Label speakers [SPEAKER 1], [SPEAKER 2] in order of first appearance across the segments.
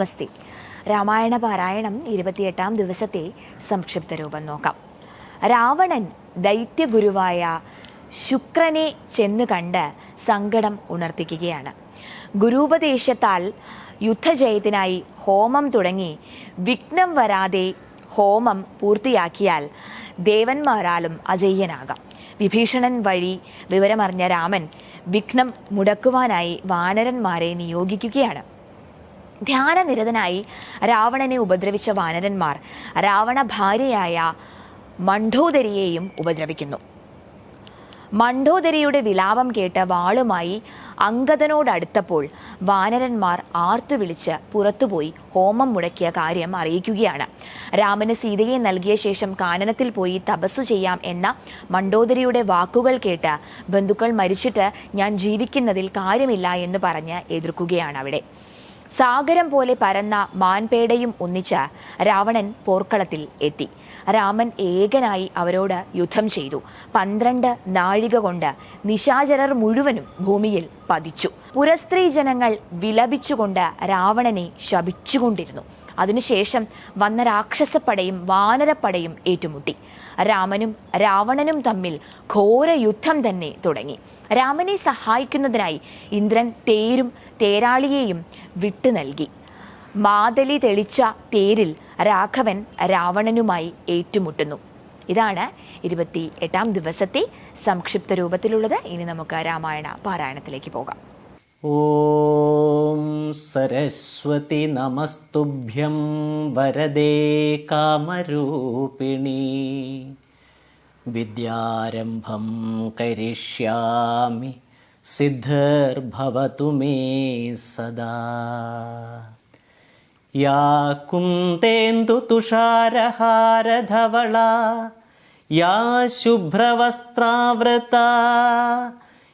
[SPEAKER 1] നമസ്തേ. രാമായണ പാരായണം 28-ാം ദിവസത്തെ സംക്ഷിപ്ത രൂപം നോക്കാം. രാവണൻ ദൈത്യഗുരുവായ ശുക്രനെ ചെന്ന് കണ്ട് സങ്കടം ഉണർത്തിക്കുകയാണ്. ഗുരുപദേശത്താൽ യുദ്ധജയത്തിനായി ഹോമം തുടങ്ങി വിഘ്നം വരാതെ ഹോമം പൂർത്തിയാക്കിയാൽ ദേവന്മാരാലും അജയ്യനാകാം. വിഭീഷണൻ വഴി വിവരമറിഞ്ഞ രാമൻ വിഘ്നം മുടക്കുവാനായി വാനരന്മാരെ നിയോഗിക്കുകയാണ്. ധ്യാനനിരതനായി രാവണനെ ഉപദ്രവിച്ച വാനരന്മാർ രാവണ ഭാര്യയായ മണ്ഡോദരിയെയും ഉപദ്രവിക്കുന്നു. മണ്ഡോദരിയുടെ വിലാപം കേട്ട് വാളുമായി അങ്കദനോടടുത്തപ്പോൾ വാനരന്മാർ ആർത്തു വിളിച്ച് പുറത്തുപോയി ഹോമം മുടക്കിയ കാര്യം അറിയിക്കുകയാണ്. രാമന് സീതയെ നൽകിയ ശേഷം കാനനത്തിൽ പോയി തപസ്സു ചെയ്യാം എന്ന മണ്ഡോദരിയുടെ വാക്കുകൾ കേട്ട് ബന്ധുക്കൾ മരിച്ചിട്ട് ഞാൻ ജീവിക്കുന്നതിൽ കാര്യമില്ല എന്ന് പറഞ്ഞ് എതിർക്കുകയാണ്. അവിടെ സാഗരം പോലെ പരന്ന മാൻപേടയും ഒന്നിച്ച് രാവണൻ പോർക്കളത്തിൽ എത്തി. രാമൻ ഏകനായി അവരോട് യുദ്ധം ചെയ്തു. 12 നാഴിക കൊണ്ട് നിശാചരർ മുഴുവനും ഭൂമിയിൽ പതിച്ചു. പുരസ്ത്രീ ജനങ്ങൾ വിലപിച്ചുകൊണ്ട് രാവണനെ ശപിച്ചുകൊണ്ടിരുന്നു. അതിനുശേഷം വന്ന രാക്ഷസപ്പടയും വാനരപ്പടയും ഏറ്റുമുട്ടി. രാമനും രാവണനും തമ്മിൽ ഘോര യുദ്ധം തന്നെ തുടങ്ങി. രാമനെ സഹായിക്കുന്നതിനായി ഇന്ദ്രൻ തേരും തേരാളിയെയും വിട്ടു നൽകി. മാതലി തെളിച്ച തേരിൽ രാഘവൻ രാവണനുമായി ഏറ്റുമുട്ടുന്നു. ഇതാണ് 28-ാം ദിവസത്തെ സംക്ഷിപ്ത രൂപത്തിലുള്ളത്. ഇനി നമുക്ക് രാമായണ പാരായണത്തിലേക്ക് പോകാം.
[SPEAKER 2] ഓം സരസ്വതി നമസ്തുഭ്യം വരദേ കാമരൂപിണി വിദ്യാരംഭം കരിഷ്യാമി സിദ്ധിർഭവതു മേ സദാ. യാ കുന്ദേന്ദു തുഷാരഹാരധവളാ യാ ശുഭ്രവസ്ത്രാവൃതാ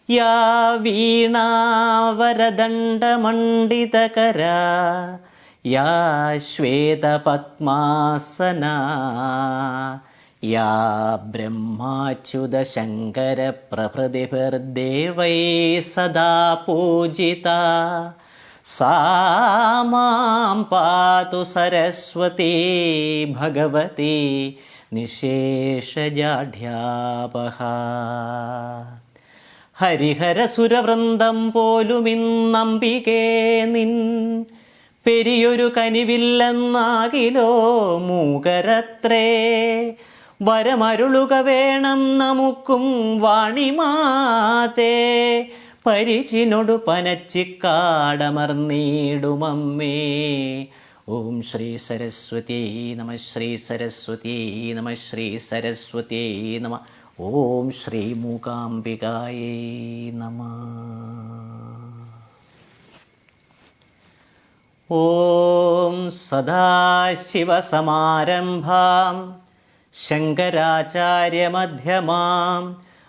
[SPEAKER 2] യാ വീണാവരദണ്ഡമണ്ഡിതകരാ യാ ശ്വേതപദ്മാസനാ യാ ബ്രഹ്മാച്യുതശങ്കരപ്രഭൃതിഭിർദേവൈ സദാ പൂജിതാ സാ മാം പാതു സരസ്വതീ ഭഗവതി നിശേഷജാഢ്യാപഹാ. ഹരിഹരസുരവൃന്ദം പോലുമിന്നംബികേ നിൻ പെരിയൊരു കനിവില്ലെന്നാകിലോ മൂകരത്രേ. വരമരുളുക വേണം നമുക്കും വാണിമാതേ. പരിചിനൊടു പനച്ചിക്കാടമർന്നീടുമമ്മേ. ഓം ശ്രീ സരസ്വതീ നമ ശ്രീ സരസ്വതീ നമ ശ്രീ സരസ്വതീ നമ. ഓം ശ്രീ മൂകാംബികായേ നമഃ. ഓം സദാശിവസമാരംഭാം ശങ്കരാചാര്യമധ്യമാം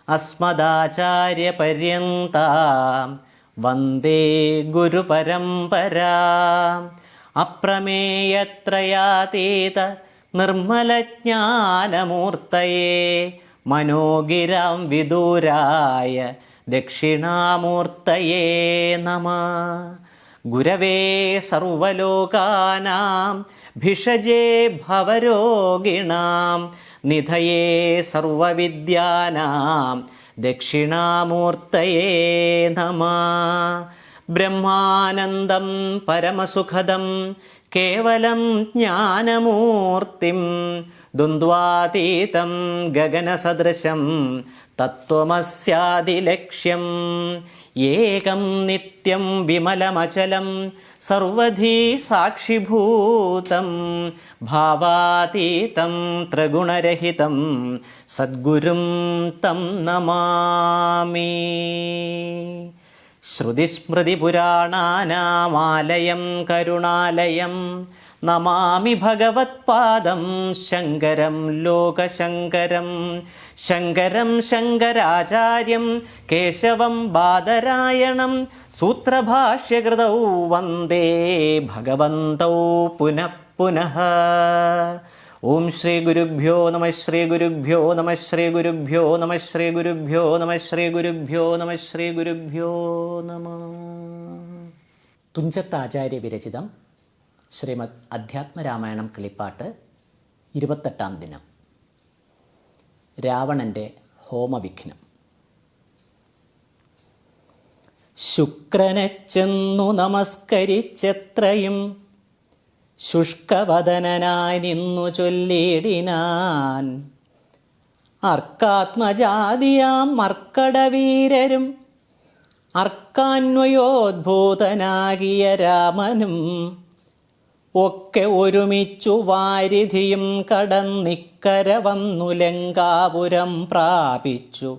[SPEAKER 2] അസ്മദാചാര്യപര്യന്താം വന്ദേ ഗുരുപരമ്പരാം. അപ്രമേയത്രയാതീത നിർമ്മലജ്ഞാനമൂർത്തയേ മനോഗിരാം വിദൂരായ ദക്ഷിണാമൂർത്തയേ നമഃ. ഗുരവേ സർവലോകാനാം ഭിഷജേ ഭവരോഗിണാം നിധയേ സർവവിദ്യാനാം ദക്ഷിണാമൂർത്തയേ നമഃ. ബ്രഹ്മാനന്ദം പരമസുഖദം കേവലം ജ്ഞാനമൂർത്തിം ദ്വന്ദ്വാതീതം ഗഗനസദൃശം തത്വമസ്യാദിലക്ഷ്യം. ഏകം നിത്യം വിമലമചലം സർവധി സാക്ഷിഭൂതം ഭാവാതീതം ത്രിഗുണരഹിതം സദ്ഗുരും തം നമാമി. ശ്രുതിസ്മൃതിപുരാണാനാമാലയം കരുണാലയം നമാമി ഭഗവത്പാദം ശങ്കരം ലോകശങ്കരം. ശങ്കരം ശങ്കരാചാര്യം കേശവം ബാദരായണം സൂത്രഭാഷ്യകൃതൗ വന്ദേ ഭഗവന്തൗ പുനഃ പുനഃ. ഓം ശ്രീ ഗുരുഭ്യോ നമ ശ്രീ ഗുരുഭ്യോ നമ ശ്രീ ഗുരുഭ്യോ നമ ശ്രീ ഗുരുഭ്യോ നമ ശ്രീ ഗുരുഭ്യോ നമ ശ്രീ ഗുരുഭ്യോ നമ. തുഞ്ചത്ത് ആചാര്യ വിരചിതം ശ്രീമദ് അധ്യാത്മരാമായണം കിളിപ്പാട്ട് 28-ാം ദിനം. രാവണൻ്റെ ഹോമവിഘ്നം. ശുക്രനെ ചെന്നു നമസ്കരിച്ചെത്രയും ശുഷ്കവദനായി നിന്നു ചൊല്ലിയിടിനാൻ. അർക്കാത്മജാതിയാം മർക്കടവീരരും അർക്കാന്വയോദ്ഭൂതനാകിയ രാമനും ഒക്കെ ഒരുമിച്ചു വാരിധിയും കടന്നിക്കര വന്നു ലങ്കാപുരം പ്രാപിച്ചു.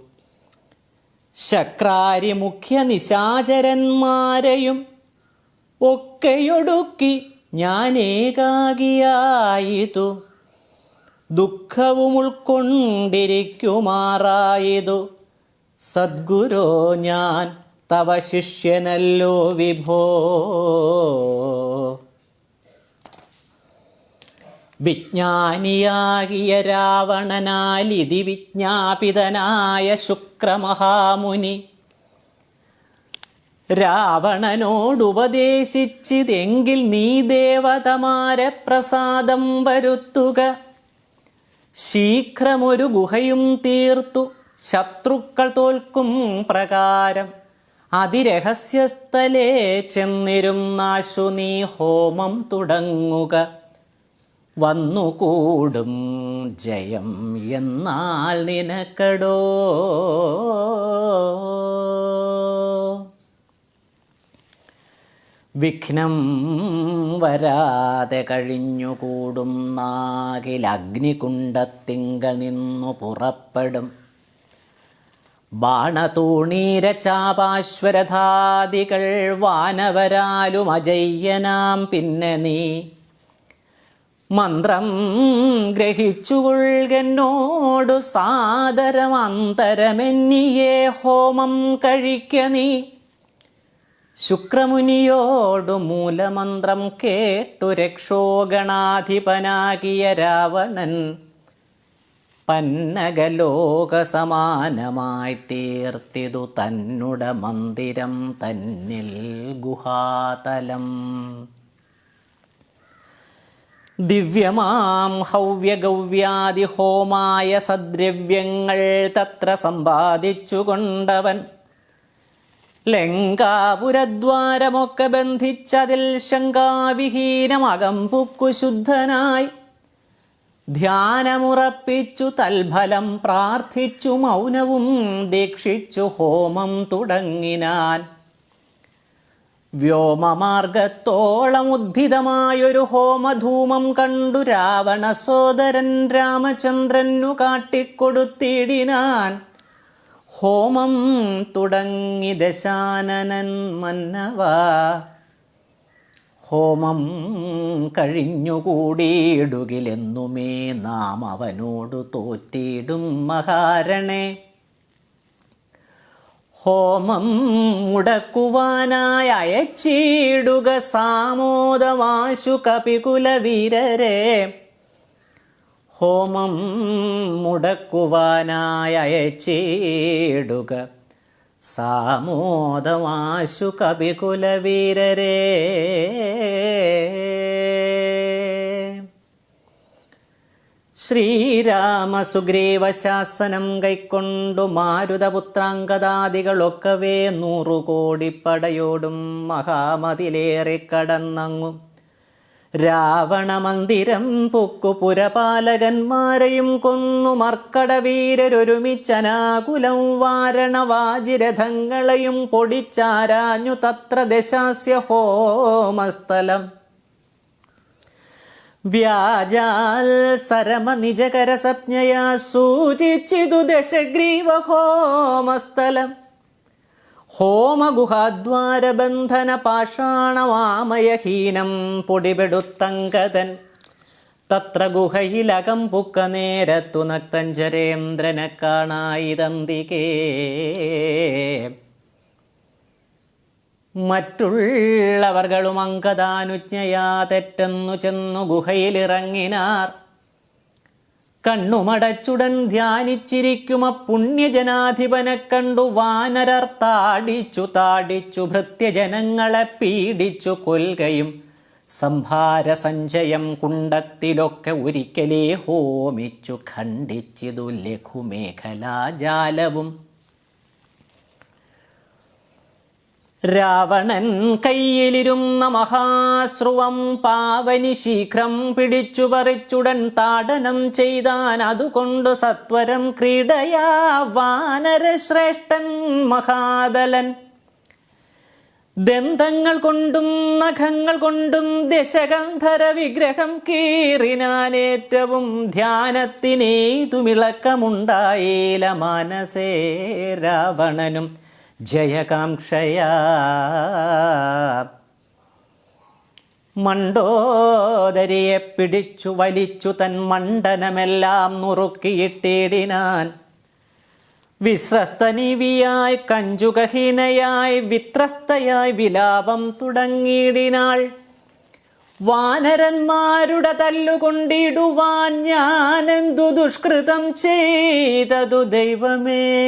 [SPEAKER 2] ശക്രാരി മുഖ്യ നിശാചരന്മാരെയും ഒക്കെയൊടുക്കി ഞാനേകാകിയായിതു. ദുഃഖവും ഉൾക്കൊണ്ടിരിക്കുമാറായതു. സദ്ഗുരോ ഞാൻ തവ ശിഷ്യനല്ലോ വിഭോ. വിജ്ഞാനിയാകിയ രാവണനാലിതി വിജ്ഞാപിതനായ ശുക്രമഹാമുനി രാവണനോടുപദേശിച്ചിതെങ്കിൽ നീ ദേവതമാരെ പ്രസാദം വരുത്തുക. ശീഘ്രമൊരു ഗുഹയും തീർത്തു ശത്രുക്കൾ തോൽക്കും പ്രകാരം അതിരഹസ്യസ്ഥലേ ചെന്നിരുന്നാശു നീ ഹോമം തുടങ്ങുക. വന്നുകൂടും ജയം എന്നാൽ നിനക്കടോ. വിഘ്നം വരാതെ കഴിഞ്ഞുകൂടും നാകിൽ അഗ്നികുണ്ഡത്തിങ്കൽ നിന്നു പുറപ്പെടും. ബാണതൂണീര ചാപാശ്വരധാദികൾ വാനവരാലും അജയ്യനാം പിന്നെ നീ മന്ത്രം ഗ്രഹിച്ചുകൊള്ളുകന്നോടു സാദരം അന്തരമെന്നിയേ ഹോമം കഴിക്ക നീ. ശുക്രമുനിയോടു മൂലമന്ത്രം കേട്ടു രക്ഷോഗണാധിപനാകിയ രാവണൻ പന്നകലോകസമാനമായി തീർത്തിതു തന്നുട മന്ദിരം തന്നിൽ ഗുഹാതലം. ദിവ്യമാം ഹവ്യഗവ്യാദി ഹോമായ സദ്രവ്യങ്ങൾ തത്ര സമ്പാദിച്ചു കൊണ്ടവൻ ലങ്കാപുരദ്വാരമൊക്കെ ബന്ധിച്ചതിൽ ശങ്കാവിഹീനമകം പുക്കു ശുദ്ധനായി ധ്യാനമുറപ്പിച്ചു തൽഫലം പ്രാർത്ഥിച്ചു മൗനവും ദീക്ഷിച്ചു ഹോമം തുടങ്ങിനാൻ. വ്യോമമാർഗത്തോളം ഉദ്ധിതമായൊരു ഹോമധൂമം കണ്ടു രാവണ സോദരൻ രാമചന്ദ്രനു കാട്ടിക്കൊടുത്തിടിനാൻ. ഹോമം തുടങ്ങി ദശാനനൻ മന്നവ. ഹോമം കഴിഞ്ഞുകൂടിയിടുകിലെന്നുമേ നാം അവനോടു തോറ്റിടും മഹാരണേ. ഹോമം മുടക്കുവാനായി അയച്ചിടുക സാമോദമാശു കപികുലവീരരെ. ഹോമം മുടക്കുവാനായി അയച്ചിടുക സാമോദമാശു കപികുലവീരരെ. ശ്രീരാമസുഗ്രീവശാസനം കൈക്കൊണ്ടു മാരുതപുത്രാംഗദാദികളൊക്കവേ 100 കോടി പടയോടും മഹാമതിലേറെ കടന്നങ്ങും രാവണമന്ദിരം പുക്കു പുരപാലകന്മാരെയും കൊന്നു മർക്കടവീരരൊരുമിച്ചനാകുലം വാരണവാജിരഥങ്ങളെയും പൊടിച്ചാരാഞ്ഞു തത്ര ദശാസ്യ ഹോമസ്ഥലം. വ്യാജാൽ സരമ നിജകരസപ്ഞയാ സൂചിച്ചിതു ദശഗ്രീവ ഹോമസ്ഥലം. ഹോമഗുഹാദ്വാരബന്ധന പാഷാണവാമയഹീനം പൊടിപെടുത്തങ്കതൻ തത്ര ഗുഹയിലകം പുക്ക നേരത്തു നക്തഞ്ചരേന്ദ്രനെ കാണായിതന്തികേ. മറ്റുള്ളവർകളും അങ്കദാനുജ്ഞയാ തെറ്റെന്നു ചെന്നു ഗുഹയിലിറങ്ങിനാർ. കണ്ണുമടച്ചുടൻ ധ്യാനിച്ചിരിക്കും പുണ്യജനാധിപനെ കണ്ടു വാനരർ താടിച്ചു ഭൃത്യജനങ്ങളെ പീഡിച്ചു കൊൽകയും സംഭാരസഞ്ചയം കുണ്ടത്തിലൊക്കെ ഒരിക്കലേ ഹോമിച്ചു ഖണ്ഡിച്ചിതു ലഘുമേഖലാജാലവും. രാവണൻ കയ്യിലിരുന്ന മഹാശ്രുവം പാവനി ശീഘ്രം പിടിച്ചു പറിച്ചുടൻ താടനം ചെയ്താൻ. അതുകൊണ്ട് സത്വരം ക്രീഡയാ വാനരശ്രേഷ്ഠൻ മഹാബലൻ. ദന്തങ്ങൾ കൊണ്ടും നഖങ്ങൾ കൊണ്ടും ദശകന്ധര വിഗ്രഹം കീറിനാനേറ്റവും ധ്യാനത്തിനേതുമിളക്കമുണ്ടായേല മനസേ രാവണനും ജയകാംക്ഷയാ. മണ്ടോദരിയെ പിടിച്ചു വലിച്ചു തൻ മണ്ഡനമെല്ലാം നുറുക്കിയിട്ടിടിനാൻ. വിശ്രസ്തനിവിയായി കഞ്ചുകഹീനയായി വിത്രസ്തയായി വിലാപം തുടങ്ങിയിടിനാൾ. വാനരന്മാരുടെ തല്ലുകൊണ്ടിടുവാൻ ഞാനെന്തു ദുഷ്കൃതം ചെയ്തതു ദൈവമേ.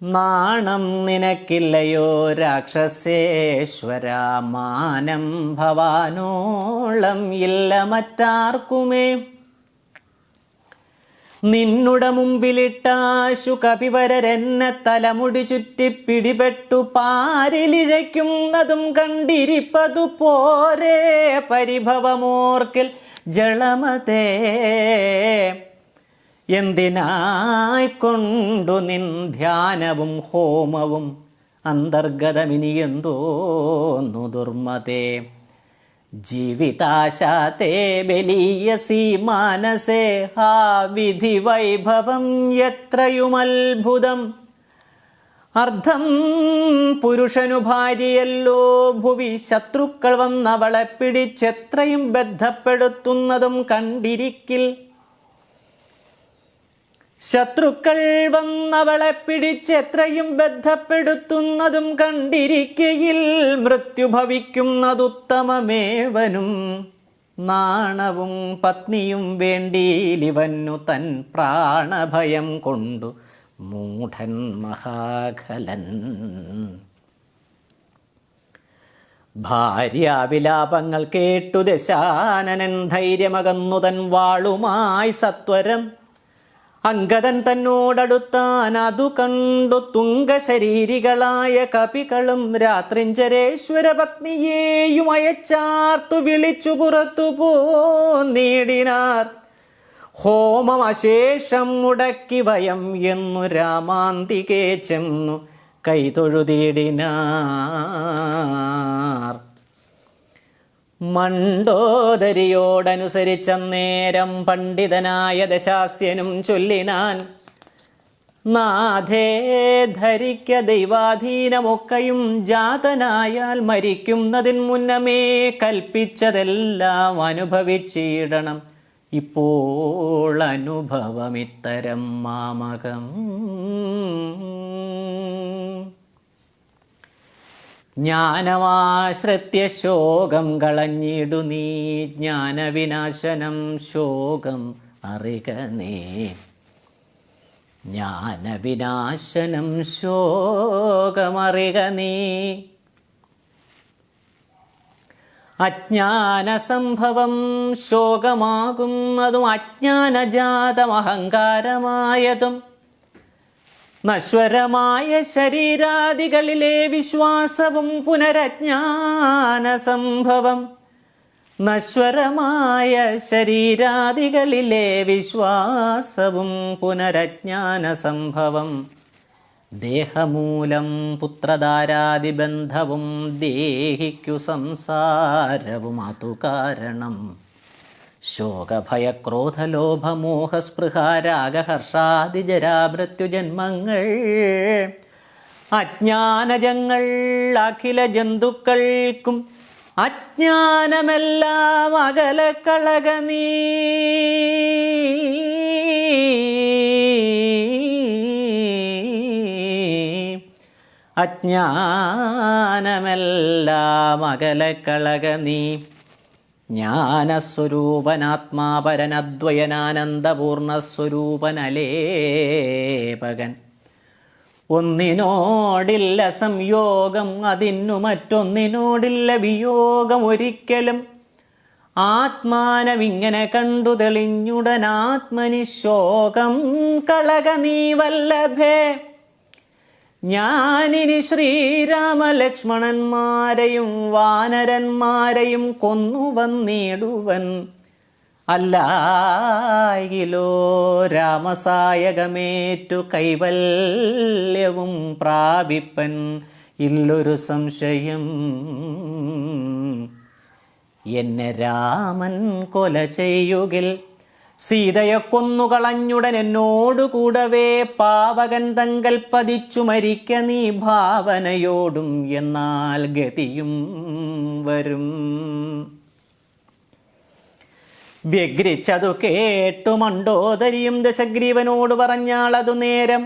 [SPEAKER 2] നാണം നിനക്കില്ലയോ രാക്ഷസേശ്വര, മാനം ഭവാനോളം ഇല്ല മറ്റാർക്കുമേ. നിന്നുടെ മുമ്പിലിട്ടാശു കപിവരരെന്നെ തലമുടി ചുറ്റി പിടിപെട്ടു പാരിലിഴയ്ക്കുന്നതും കണ്ടിരിപ്പതു പോരെ പരിഭവമോർക്കിൽ ജളമതേ. എന്തിനായിക്കൊണ്ടു നിൻ ധ്യാനവും ഹോമവും അന്തർഗതമിനി എന്തോന്നു ദുർമതേ. ജീവിതാശാതേ ബലീയസി മാനസേ ഹാ വിധി വൈഭവം എത്രയുമത്ഭുതം. അർദ്ധം പുരുഷനു ഭാര്യയല്ലോ ഭുവി. ശത്രുക്കൾ വന്നവളെ പിടിച്ചെത്രയും ബന്ധപ്പെടുത്തുന്നതും കണ്ടിരിക്കിൽ. ശത്രുക്കൾ വന്നവളെ പിടിച്ചെത്രയും ബന്ധപ്പെടുത്തുന്നതും കണ്ടിരിക്കയിൽ മൃത്യു ഭവിക്കുന്നതുത്തമമേവനും. നാണവും പത്നിയും വേണ്ടിയിലിവന്നു തൻ പ്രാണഭയം കൊണ്ടു മൂഢൻ മഹാഖലൻ. ഭാര്യാവിലാപങ്ങൾ കേട്ടു ദശാനനൻ ധൈര്യമകന്നു തൻ വാളുമായി സത്വരം. അങ്കദൻ തന്നോടടുത്താൻ. അതു കണ്ടു തുംഗശരീരികളായ കപികളും രാത്രിഞ്ചരേശ്വര പത്നിയെയും അയച്ചാർത്തു വിളിച്ചു പുറത്തു പോന്നിടിനാർ. ഹോമം അശേഷം മുടക്കി വയം എന്നു രാമാന്തികെ ചെന്നു കൈതൊഴുതിടിനാർ. മണ്ടോദരിയോടനുസരിച്ചന്നേരം പണ്ഡിതനായ ദശാസ്യനും ചൊല്ലിനാൻ. നാഥേ ധരിക്ക ദൈവാധീനമൊക്കെയും ജാതനായാൽ മരിക്കുന്നതിന് മുന്നമേ കൽപ്പിച്ചതെല്ലാം അനുഭവിച്ചിടണം. ഇപ്പോൾ അനുഭവമിത്തരം മാമകം. ജ്ഞാനമാശ്രിത്യ ശോകം കളഞ്ഞിടു നീ. ജ്ഞാനവിനാശനം ശോകം അറിക നീ. ജ്ഞാനവിനാശനം ശോകമറിക നീ. അജ്ഞാനസംഭവം ശോകമാകുന്നതും അജ്ഞാനജാതം അഹങ്കാരമായതും നശ്വരമായ ശരീരാദികളിലെ വിശ്വാസവും പുനരജ്ഞാനസംഭവം. നശ്വരമായ ശരീരാദികളിലെ വിശ്വാസവും പുനരജ്ഞാനസംഭവം. ദേഹമൂലം പുത്രധാരാദിബന്ധവും ദേഹിക്കു സംസാരവും അതു കാരണം. ശോകഭയക്രോധലോഭമോഹസ്പൃഹാരാഗഹർഷാദിജരാമൃത്യുജന്മങ്ങൾ അജ്ഞാനജങ്ങൾ അഖില ജന്തുക്കൾക്കും. അജ്ഞാനമെല്ലാം അകലക്കളക നീ. അജ്ഞാനമെല്ലാം അകലക്കളക നീ. ജ്ഞാനസ്വരൂപനാത്മാപരനദ്വയനാനന്ദപൂർണസ്വരൂപനലേപകൻ. ഒന്നിനോടില്ല സംയോഗം, അതിനു മറ്റൊന്നിനോടില്ല വിയോഗം ഒരിക്കലും. ആത്മാനമിങ്ങനെ കണ്ടു തെളിഞ്ഞുടനാത്മനി ശോകം കളക നീ വല്ലഭേ. ഞാനിനി ശ്രീരാമലക്ഷ്മണന്മാരെയും വാനരന്മാരെയും കൊന്നു വന്നിടുവൻ. അല്ലായിലോ രാമസായകമേറ്റു കൈവല്യവും പ്രാപിപ്പൻ ഇല്ലൊരു സംശയം. എന്നെ രാമൻ കൊല ചെയ്യുകിൽ സീതയെ കൊന്നുകളഞ്ഞുടൻ എന്നോടു കൂടവേ പാവകൻ തങ്കൽ പതിച്ചു മരിക്ക നീ ഭാവനയോടും, എന്നാൽ ഗതിയും വരും. വ്യഗ്രിച്ചതു കേട്ടു മണ്ഡോദരിയും ദശഗ്രീവനോട് പറഞ്ഞാളതു നേരം.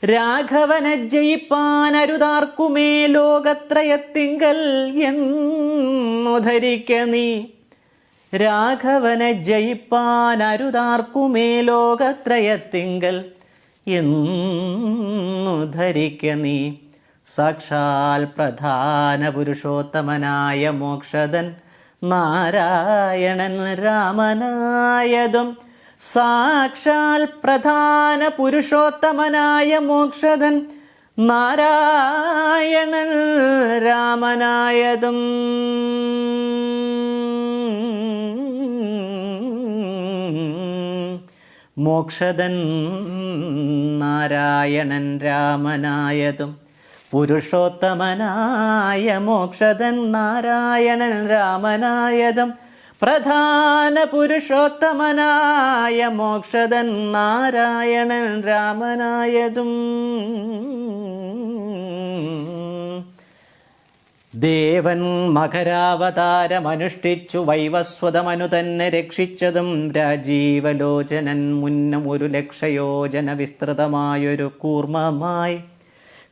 [SPEAKER 2] രാഘവനെ ജയിപ്പാൻ അരുതാർക്കുമേ ലോകത്രയത്തിങ്കൽ എന്നു ധരിക്ക നീ. രാഘവനെ ജയിപ്പാൻ അരുതാർക്കുമേ ലോകത്രയത്തിങ്കൽ എന്നു ധരിക്ക നീ. സാക്ഷാൽ പ്രധാന പുരുഷോത്തമനായ മോക്ഷദൻ നാരായണൻ രാമനായതും. സാക്ഷാൽ പ്രധാന പുരുഷോത്തമനായ മോക്ഷദൻ നാരായണൻ രാമനായതും. മോക്ഷദൻ നാരായണൻ രാമനായതും. പുരുഷോത്തമനായ മോക്ഷദൻ നാരായണൻ രാമനായതും. പ്രധാന പുരുഷോത്തമനായ മോക്ഷദൻ നാരായണൻ രാമനായതും. ദേവൻ മകരാവതാരമനുഷ്ഠിച്ചു വൈവസ്വതമനു തന്നെ രക്ഷിച്ചതും. രാജീവലോചനൻ മുന്നം 1,00,000 യോജന വിസ്തൃതമായൊരു കൂർമ്മമായി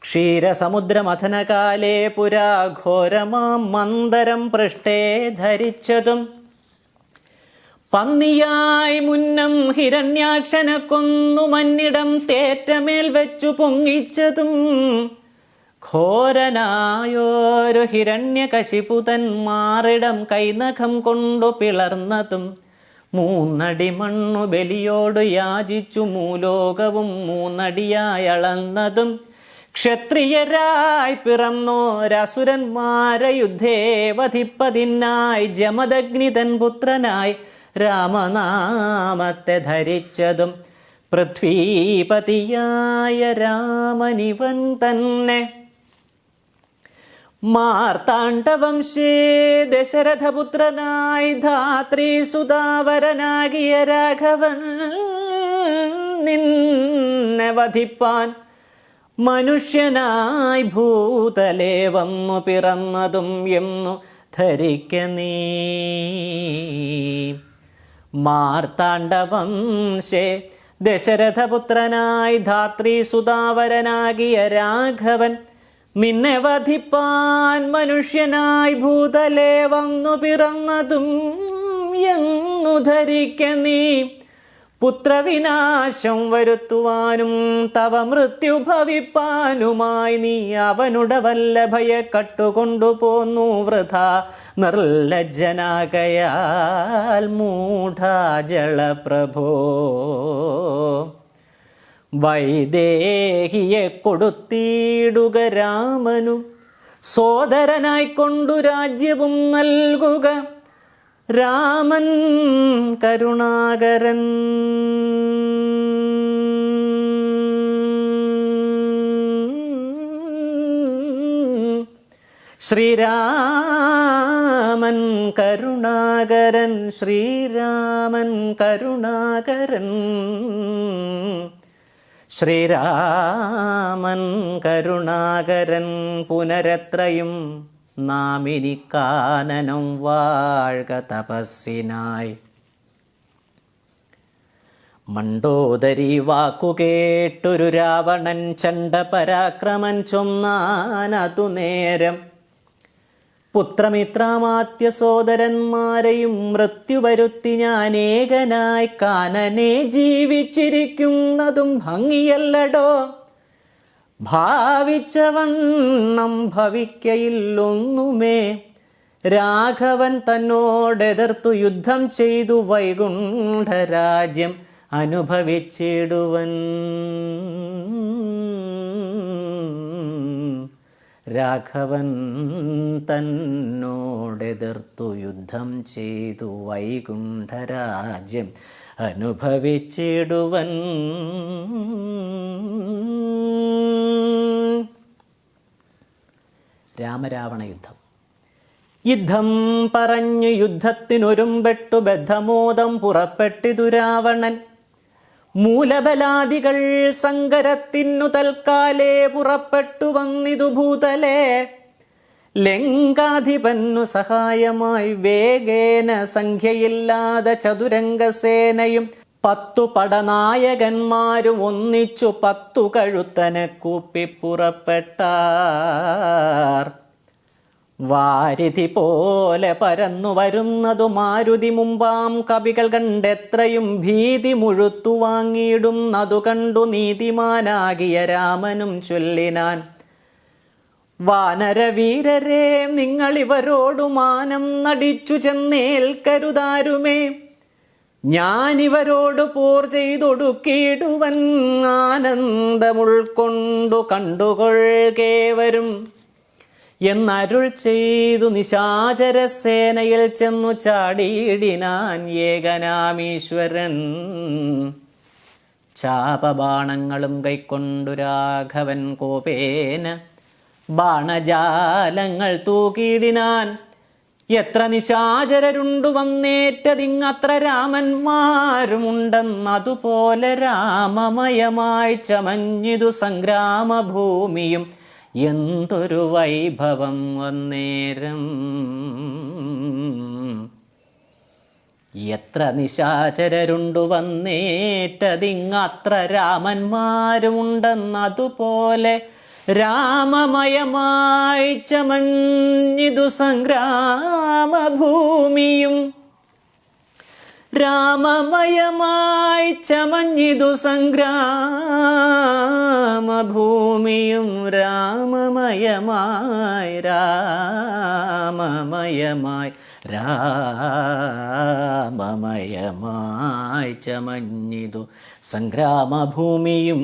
[SPEAKER 2] ക്ഷീരസമുദ്രമഥനകാലേ പുരാഘോരമാം മന്ദരം പൃഷ്ഠേ ധരിച്ചതും. പന്നിയായി മുന്നം ഹിരണ്യാക്ഷനെ കൊന്നു മന്നിടം തേറ്റമേൽ വെച്ചു പൊങ്ങിച്ചതും. ഘോരനായോരു ഹിരണ്യകശിപുതൻ മാറിടം കൈനഖം കൊണ്ടു പിളർന്നതും. 3 അടി മണ്ണു ബലിയോട് യാചിച്ചു മൂലോകവും 3 അടിയായി അളന്നതും. ക്ഷത്രിയരായി പിറന്നോരസുരന്മാരെ യുദ്ധേ വധിപ്പതിനായി ജമദഗ്നിതൻ പുത്രനായി രാമനാമത്തെ ധരിച്ചതും. പൃഥ്വീപതിയായ രാമനിവൻ തന്നെ. മാർത്താണ്ഡവംശേ ദശരഥപുത്രനായി ധാത്രീ സുതാവരനാകിയ രാഘവൻ നിന്നെ വധിപ്പാൻ മനുഷ്യനായി ഭൂതലേ വന്നു പിറന്നതും എന്നു ധരിക്ക നീ. മാർത്താണ്ഡവംശേ ദശരഥപുത്രനായി ധാത്രീ സുതാവരനാകിയ രാഘവൻ നിന്നെ വധിപ്പാൻ മനുഷ്യനായി ഭൂതലേ വന്നു പിറന്നതും എന്നു ധരിക്ക നീ. പുത്രവിനാശം വരുത്തുവാനും തവ മൃത്യു ഭവിപ്പാനുമായി നീ അവനുടെ വല്ലഭയെ കട്ടുകൊണ്ടുപോന്നു വൃഥ നിർലജ്ജനാകയാൽ മൂഢാജളപ്രഭോ. വൈദേഹിയെ കൊടുത്തിടുക രാമനു സോദരനായിക്കൊണ്ടു രാജ്യവും നൽകുക. രാമൻ കരുണാകരൻ. ശ്രീരാമൻ കരുണാകരൻ. ശ്രീരാമൻ കരുണാകരൻ. ശ്രീരാമൻ കരുണാകരൻ. പുനരത്രയും നാമിനി കാനനം വാഴ്ക തപസ്സിനായി. മണ്ഡോദരി വാക്കുകേട്ടൊരു രാവണൻ ചണ്ഡപരാക്രമൻ ചൊന്നാനതു നേരം. പുത്രമിത്രാമാത്യ സോദരന്മാരെയും മൃത്യു വരുത്തി ഞാൻ ഏകനായി കാനനെ ജീവിച്ചിരിക്കുന്നതും ഭംഗിയല്ലടോ. ഭാവിച്ച വണ്ണം ഭവിക്കയില്ലൊന്നുമേ. രാഘവൻ തന്നോടെതിർത്തു യുദ്ധം ചെയ്തു വൈകുണ്ഠരാജ്യം അനുഭവിച്ചിടുവൻ. രാഘവൻ തന്നോടെതിർത്തു യുദ്ധം ചെയ്തു വൈകുണ്ഠരാജ്യം അനുഭവിച്ചിടുവൻ. രാമരാവണ യുദ്ധം. യുദ്ധം പറഞ്ഞു യുദ്ധത്തിനൊരുമ്പെട്ടു ബദ്ധമോദം പുറപ്പെട്ടിതു രാവണൻ. മൂലബലാദികൾ സങ്കരത്തിനു തൽക്കാലേ പുറപ്പെട്ടു വന്നിതു ഭൂതലേ. ലങ്കാധിപന്നു സഹായമായി വേഗേന സംഖ്യയില്ലാതെ ചതുരംഗസേനയും 10 പടനായകന്മാരും ഒന്നിച്ചു 10 കഴുത്തനെ കൂപ്പി പുറപ്പെട്ടാർ. വാരിധി പോലെ പരന്നു വരുന്നതു മാരുതി മുമ്പാം കവികൾ കണ്ടെത്രയും ഭീതി മുഴുത്തു വാങ്ങിയിടുന്നതു കണ്ടു നീതിമാനാകിയ രാമനും ചൊല്ലിനാൻ. വാനരവീരരെ, നിങ്ങളിവരോടു മാനം നടിച്ചു ചെന്നേൽക്കരുതാരുമേ. ഞാനിവരോട് പോർ ചെയ്തൊടുക്കിയിടുവൻ. ആനന്ദമുൾക്കൊണ്ടു കണ്ടുകൊള്ളുകേവരും എന്നരുൾ ചെയ്തു നിശാചരസേനയിൽ ചെന്നു ചാടിയിടിനാൻ ഏകനാമീശ്വരൻ. ചാപബാണങ്ങളും കൈക്കൊണ്ടു രാഘവൻ കോപേന ബാണജാലങ്ങൾ തൂക്കിയിടിനാൻ. എത്ര നിശാചരരുണ്ടു വന്നേറ്റതിങ്ങത്ര രാമന്മാരുമുണ്ടെന്നതുപോലെ രാമമയമായി ചമഞ്ഞിതു സംഗ്രാമഭൂമിയും. എന്തൊരു വൈഭവം വന്നേരം. എത്ര നിശാചരരുണ്ടു വന്നേറ്റതിങ്ങത്ര രാമന്മാരുമുണ്ടെന്നതുപോലെ രാമമയമായി ചമഞ്ഞിതു സംഗ്രാമഭൂമിയും. രാമമയമായി ചമഞ്ഞിതു സംഗ്രാമഭൂമിയും. രാമമയമായി രാമമയമായി ചമഞ്ഞിതു സംഗ്രാമഭൂമിയും.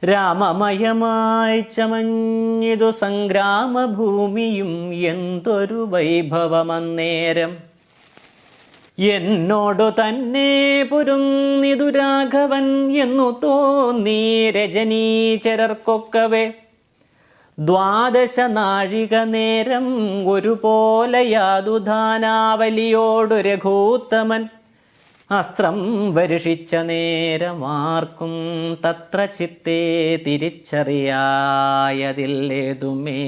[SPEAKER 2] രാമമയമായി ചമഞ്ഞിതു സംഗ്രാമഭൂമിയും. എന്തൊരു വൈഭവമന്നേരം. എന്നോടു തന്നെ പൊരുന്നിതു രാഘവൻ എന്നു തോന്നി രജനീചരർക്കൊക്കവേ. 12 നാഴിക നേരം ഒരുപോലെ യാതുധാനാവലിയോടു രഘൂത്തമൻ. അസ്ത്രം വരുഷിച്ച നേരമാർക്കും തത്ര ചിത്തേ തിരിച്ചറിയായതില്ലേതുമേ.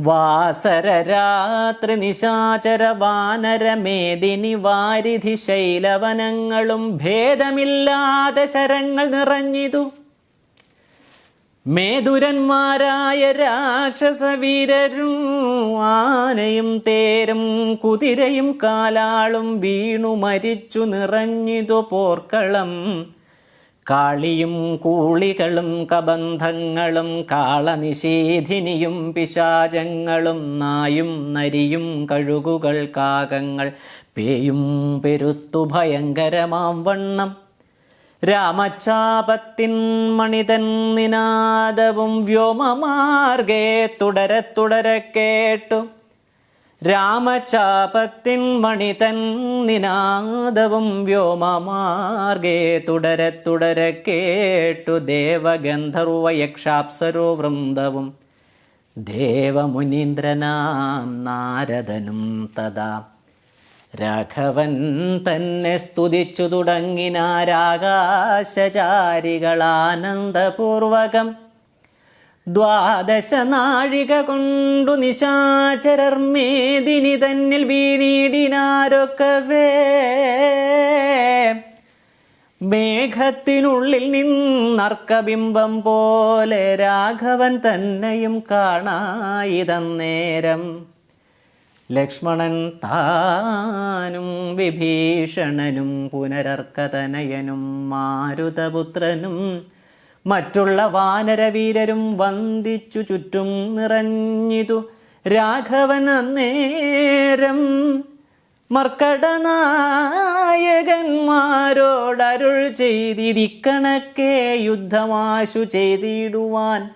[SPEAKER 2] വാസരരാത്രി നിശാചര വാനരമേദിനി വാരിധി ശൈലവനങ്ങളും ഭേദമില്ലാതെ ശരങ്ങൾ നിറഞ്ഞിതു. മേധുരന്മാരായ രാക്ഷസവീരരും ആനയും തേരും കുതിരയും കാലാളും വീണു മരിച്ചു നിറഞ്ഞിതു പോർക്കളം. കാളിയും കൂളികളും കബന്ധങ്ങളും കാളനിഷേധിനിയും പിശാചങ്ങളും നായും നരിയും കഴുകുകൾ കാകങ്ങൾ പേയും പെരുത്തു ഭയങ്കരമാം വണ്ണം. രാമചാപത്തിൻ മണിതൻ നിനാദവും വ്യോമമാർഗേ തുടരെ തുടരെ കേട്ടു. രാമചാപത്തിൻ മണിതൻ നിനാദവും വ്യോമമാർഗേ തുടരെ തുടരെ കേട്ടു. ദേവഗന്ധർവയക്ഷാപ്സരോ വൃന്ദവും ദേവമുനീന്ദ്രനാം നാരദനും തഥാ. രാഘവൻ തന്നെ സ്തുതിച്ചു തുടങ്ങിനാരാകാശചാരികളാനന്ദപൂർവകം. 12 നാഴിക കൊണ്ടു നിശാചരർ മേദിനി തന്നിൽ വീണിടിനാരൊക്കവേ. മേഘത്തിനുള്ളിൽ നിന്നർക്കബിംബം പോലെ രാഘവൻ തന്നെയും കാണായിതന്നേരം. ലക്ഷ്മണൻ താനും വിഭീഷണനും പുനരർക്കതനയനും മാരുതപുത്രനും മറ്റുള്ള വാനരവീരരും വന്ദിച്ചു ചുറ്റും നിറഞ്ഞിതു. രാഘവൻ അന്നേരം മർക്കടനായകന്മാരോടരുൾ ചെയ്തിരിക്കണക്കെ യുദ്ധമാശു ചെയ്തിടുവാൻ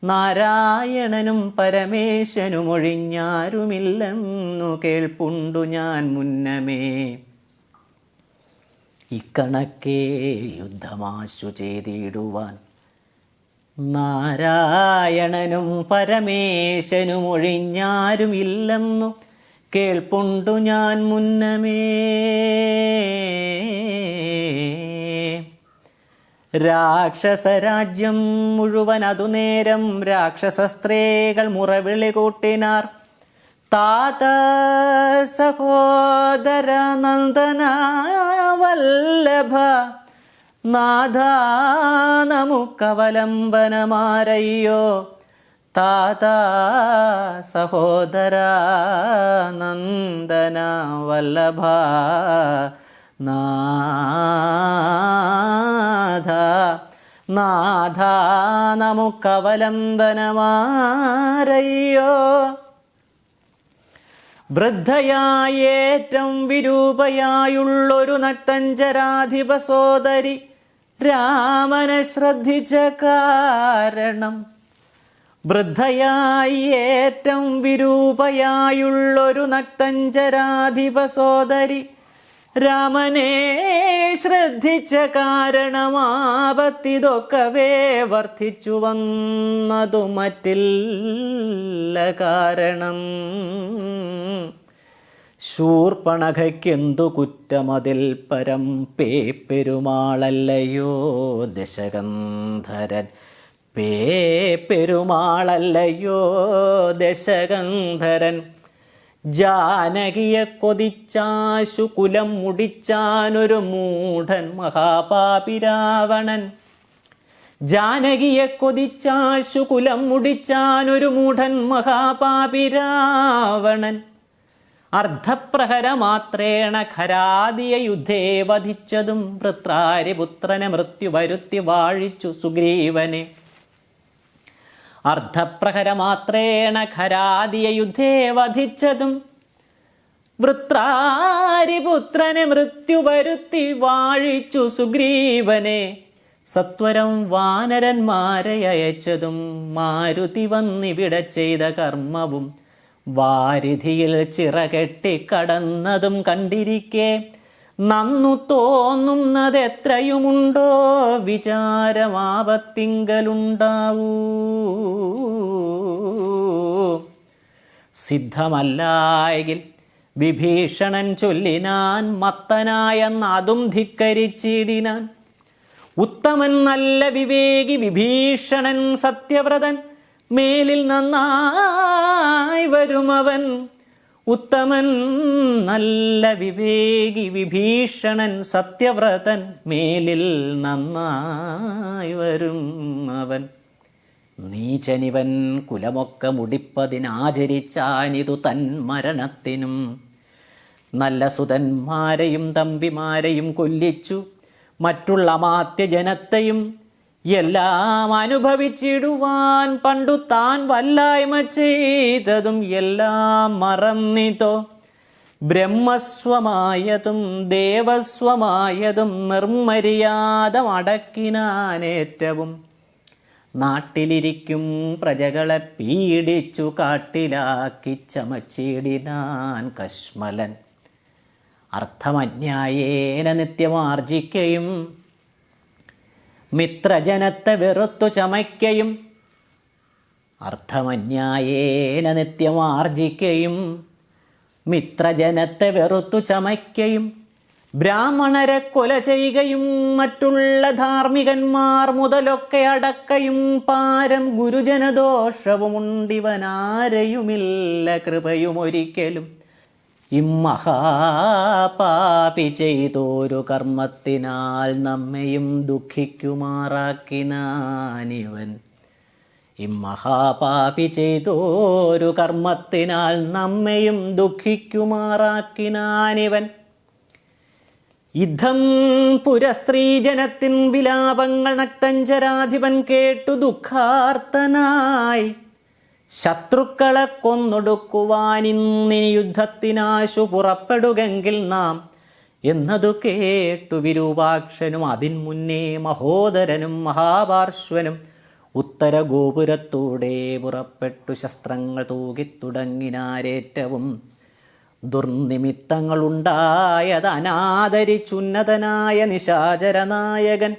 [SPEAKER 2] നാരായണനും പരമേശനും ഒഴിഞ്ഞാരുമില്ലെന്നു കേൾപ്പുണ്ടു ഞാൻ മുന്നമേ. ഇക്കണക്കെ യുദ്ധമാശു ചെയ്തിടുവാൻ നാരായണനും പരമേശനും ഒഴിഞ്ഞാരുമില്ലെന്നു കേൾപ്പുണ്ടു ഞാൻ മുന്നമേ. രാക്ഷസരാജ്യം മുഴുവൻ അതുനേരം രാക്ഷസ സ്ത്രീകൾ മുറവിളി കൂട്ടിനാർ. താത സഹോദര നന്ദന വല്ലഭ നാഥ നമുക്കവലംബനമാരയ്യോ. താത സഹോദര നന്ദന വല്ലഭ നാഥ നാഥ നമുക്കവലംബനമാരയ്യോ. വൃദ്ധയായ ഏറ്റവും വിരൂപയായുള്ളൊരു നക്തഞ്ചരാധിപ സോദരി രാമനെ ശ്രദ്ധിച്ച കാരണം. വൃദ്ധയായി ഏറ്റവും വിരൂപയായുള്ളൊരു നക്തഞ്ചരാധിപ സോദരി രാമനെ ശ്രദ്ധിച്ച കാരണമാപത്തിതൊക്കവേ വർദ്ധിച്ചു വന്നതു മറ്റില്ല കാരണം. ശൂർപ്പണഖയ്ക്കെന്തു കുറ്റമതിൽ പരം പേപ്പെരുമാളല്ലയോ ദശകന്ധരൻ. പേപ്പെരുമാളല്ലയോ ദശകന്ധരൻ. ജാനകിയെ കൊതിച്ചാശു കുലം മുടിച്ചാനൊരു മൂഢൻ മഹാപാപി രാവണൻ. ജാനകിയെ കൊതിച്ചാശു കുലം മുടിച്ചാനൊരു മൂഢൻ മഹാപാപി രാവണൻ. അർദ്ധപ്രഹരമാത്രേണ ഖരാദിയ യുദ്ധേ വധിച്ചതും വൃത്രാരിപുത്രനെ മൃത്യു വരുത്തി വാഴിച്ചു സുഗ്രീവനെ. അർദ്ധപ്രഹരമാത്രേണ ഖരാദിയ യുദ്ധേ വധിച്ചതും വൃത്രാരിപുത്രനെ മൃത്യു വരുത്തി വാഴിച്ചു സുഗ്രീവനെ. സത്വരം വാനരന്മാരെ അയച്ചതും മാരുതി വന്നിവിടെ ചെയ്ത കർമ്മവും വാരിധിയിൽ ചിറകെട്ടി കടന്നതും കണ്ടിരിക്കെ നന്നു തോന്നുന്നതെത്രയുമുണ്ടോ വിചാരമാപത്തിങ്കലുണ്ടാവൂ. സിദ്ധമല്ലായെങ്കിൽ വിഭീഷണൻ ചൊല്ലിനാൻ മത്തനായെന്നതും ധിക്കരിച്ചിടിനാൻ. ഉത്തമൻ നല്ല വിവേകി വിഭീഷണൻ സത്യവ്രതൻ മേലിൽ നന്നായി വരുമവൻ. ഉത്തമൻ നല്ല വിവേകി വിഭീഷണൻ സത്യവ്രതൻ മേലിൽ നന്നായി വരും അവൻ. നീചനിവൻ കുലമൊക്കെ മുടിപ്പതിനാചരിച്ചാനിതു തൻ മരണത്തിനും. നല്ല സുതന്മാരെയും തമ്പിമാരെയും കൊല്ലിച്ചു മറ്റുള്ള മാത്യജനത്തെയും എല്ലാം അനുഭവിച്ചിടുവാൻ പണ്ടു താൻ വല്ലായ്മ ചെയ്തതും എല്ലാം മറന്നിതോ. ബ്രഹ്മസ്വമായതും ദേവസ്വമായതും നിർമര്യാദ അടക്കിനാനേറ്റവും. നാട്ടിലിരിക്കും പ്രജകളെ പീഡിച്ചു കാട്ടിലാക്കി ചമച്ചിടിനാൻ കശ്മലൻ. അർത്ഥമന്യായേന നിത്യമാർജിക്കയും മിത്രജനത്തെ വെറുത്തു ചമയ്ക്കയും. അർത്ഥമന്യായേന നിത്യമാർജിക്കയും മിത്രജനത്തെ വെറുത്തു ചമയ്ക്കയും. ബ്രാഹ്മണരെ കൊല ചെയ്യുകയും മറ്റുള്ള ധാർമ്മികന്മാർ മുതലൊക്കെ അടക്കയും. പാരം ഗുരുജനദോഷവുമുണ്ടിവനാരെയുമില്ല കൃപയുമൊരിക്കലും. ഇമ്മഹാപാപി ചെയ്തോരു കർമ്മത്തിനാൽ നമ്മയും ദുഃഖിക്കുമാറാക്കിനാനിവൻ. ഇമ്മഹാപാപി ചെയ്തോരു കർമ്മത്തിനാൽ നമ്മയും ദുഃഖിക്കുമാറാക്കിനാനിവൻ. യുദ്ധം പുരസ്ത്രീജനത്തിൻ വിലാപങ്ങൾ നക്തഞ്ചരാധിപൻ കേട്ടു ദുഃഖാർത്തനായി. ശത്രുക്കളെ കൊന്നൊടുക്കുവാനിന്നിനി യുദ്ധത്തിനാശു പുറപ്പെടുകെങ്കിൽ നാം എന്നതു കേട്ടു വിരൂപാക്ഷനും അതിൻ മുന്നേ മഹോദരനും മഹാപാർശ്വനും ഉത്തര ഗോപുരത്തൂടെ പുറപ്പെട്ടു ശസ്ത്രങ്ങൾ തൂകിത്തുടങ്ങിനാരേറ്റവും. ദുർനിമിത്തങ്ങളുണ്ടായത് അനാദരിച്ചുന്നതനായ നിശാചരനായകൻ